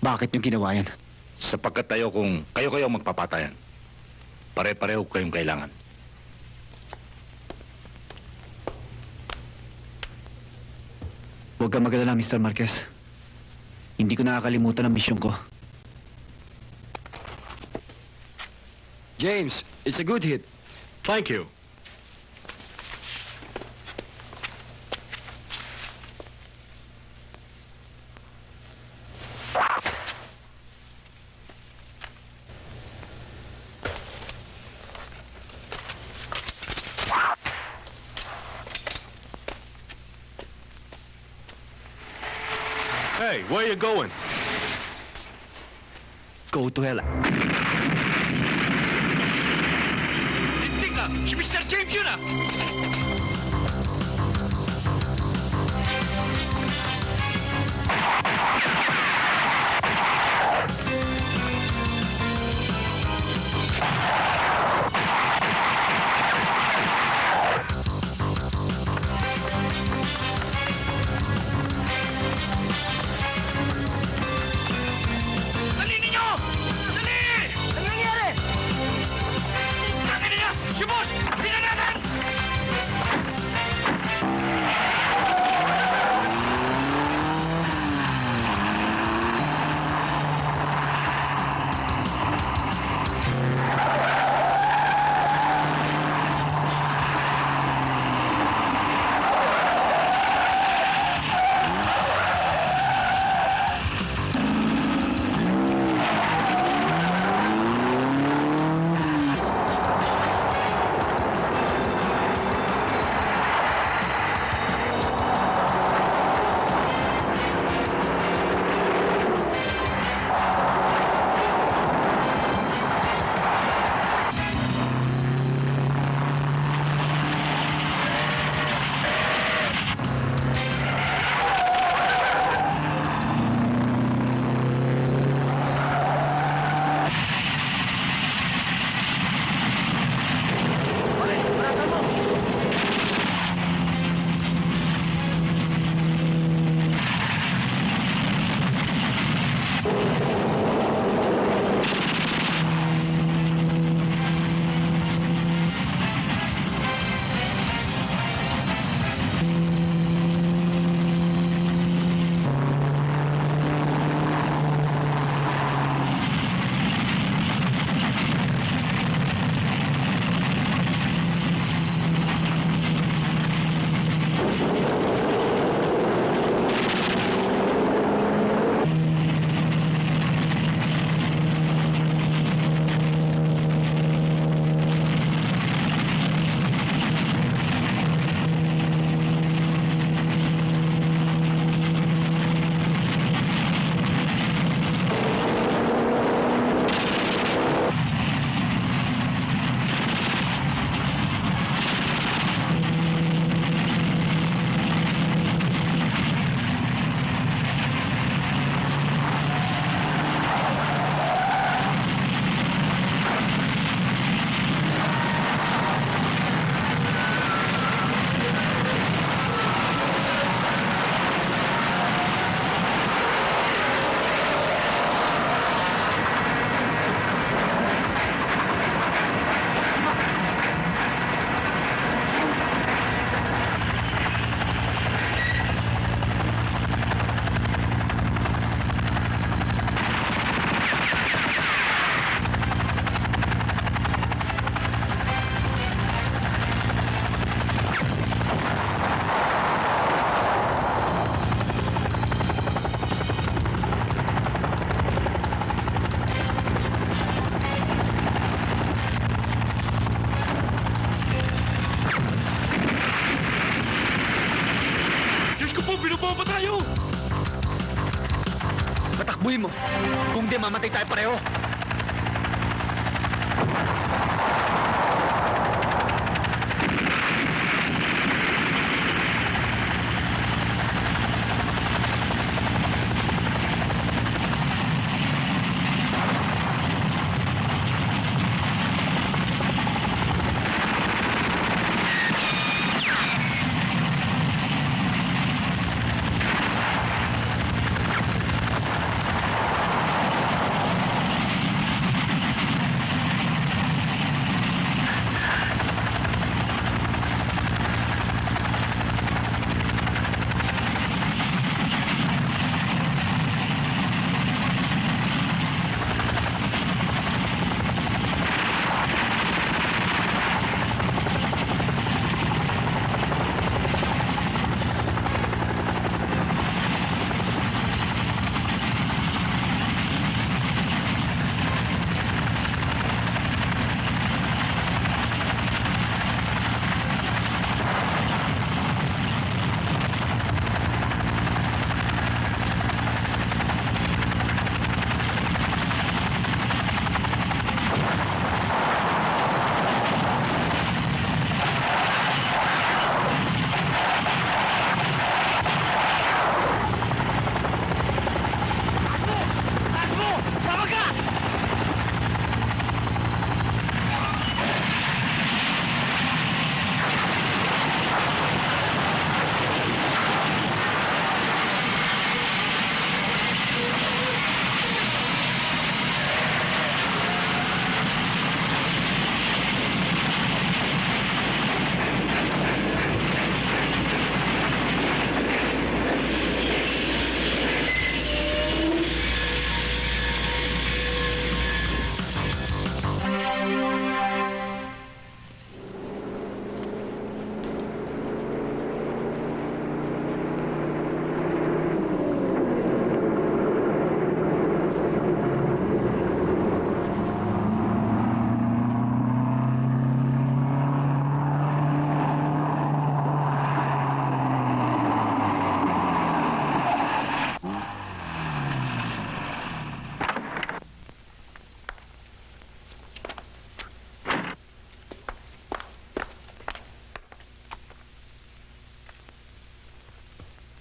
Bakit yung ginawa yan? Sapagkat tayo kung kayo-kayo ang magpapatayan. Pare-pareho kayong kailangan. Huwag kang mag-alala, Mr. Marquez. Hindi ko nakakalimutan ang misyon ko. James, it's a good hit. Thank you. Hey, where are you going? Go to hell. Hindi ka! Si Mr. James yun ah! mamamatay tayo pareho.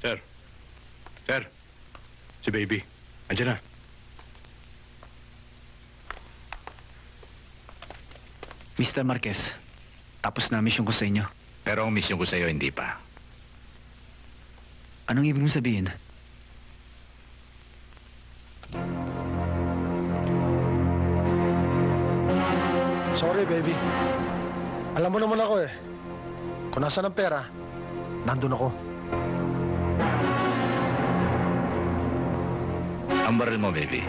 Sir. Sir. Si Baby. Andiyan na. Mr. Marquez, tapos na mission ko sa inyo. Pero ang mission ko sa iyo, hindi pa. Anong ibig mong sabihin? Sorry, baby. Alam mo naman ako eh. Kung nasaan ang pera, nandun ako. Ang baril mo, baby.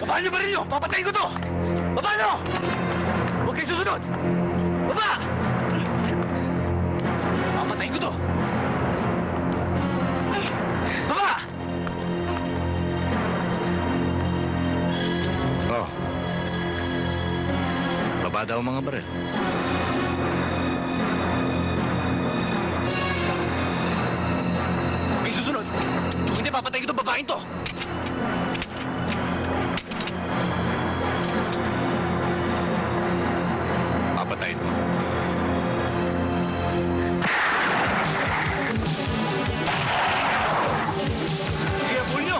Baba niyo ba rin nyo? Papatayin ko to! Baba niyo! Huwag kayo susunod! Baba! Papatayin ko to! Baba! Oh. Baba daw ang mga baril. Huwag kayo susunod! Kung hindi, papatayin ko to babaeng to! Papatayin mo. Sige, pull nyo!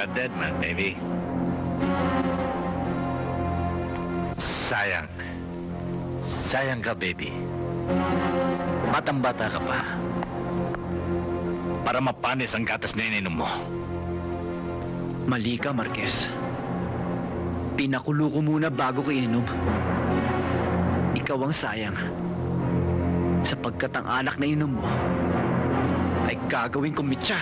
a dead man, baby. Sayang. Sayang ka, baby. Batang-bata ka pa. Para mapanis ang gatas na ininom mo. Mali ka, Marquez. Pinakulo ko muna bago ko ininom. Ikaw ang sayang. Sapagkat ang alak na ininom mo ay gagawin kong mitsa.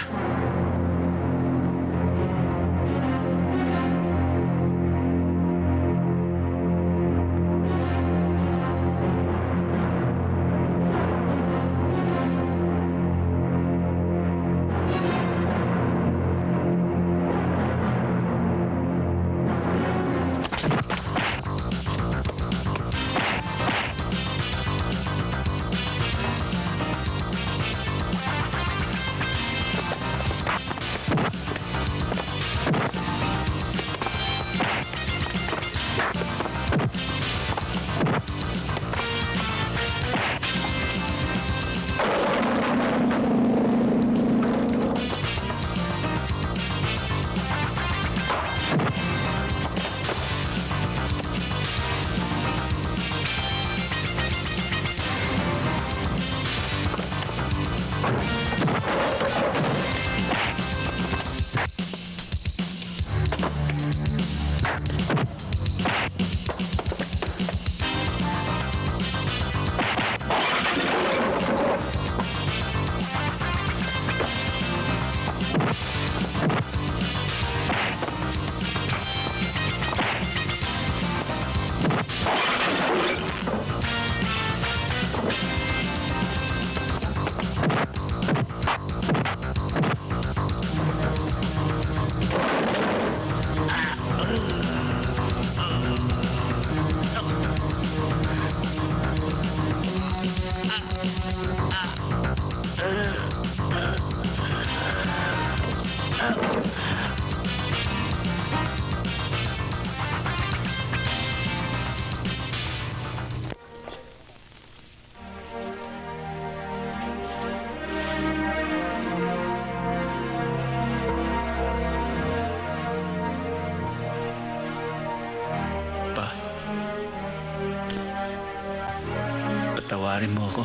Patawarin mo ako.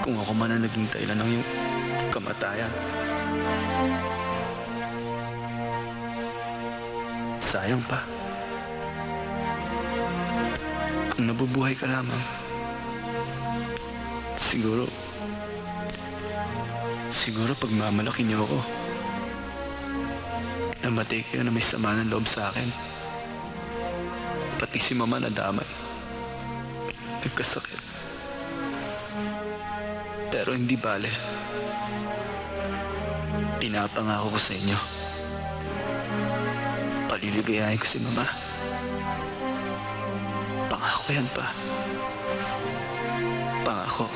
Kung ako man ang naging dahilan ng iyong kamatayan. Sayang pa. Kung nabubuhay ka lamang, siguro pagmamalaki niyo ako. Namatay kayo na may sama ng loob sa akin. Pati si Mama nadamay. Nagkasakit. Pero hindi bale. Pinapangako ko sa inyo. Paliligayahin ko si Mama. Pangako yan pa. Pangako.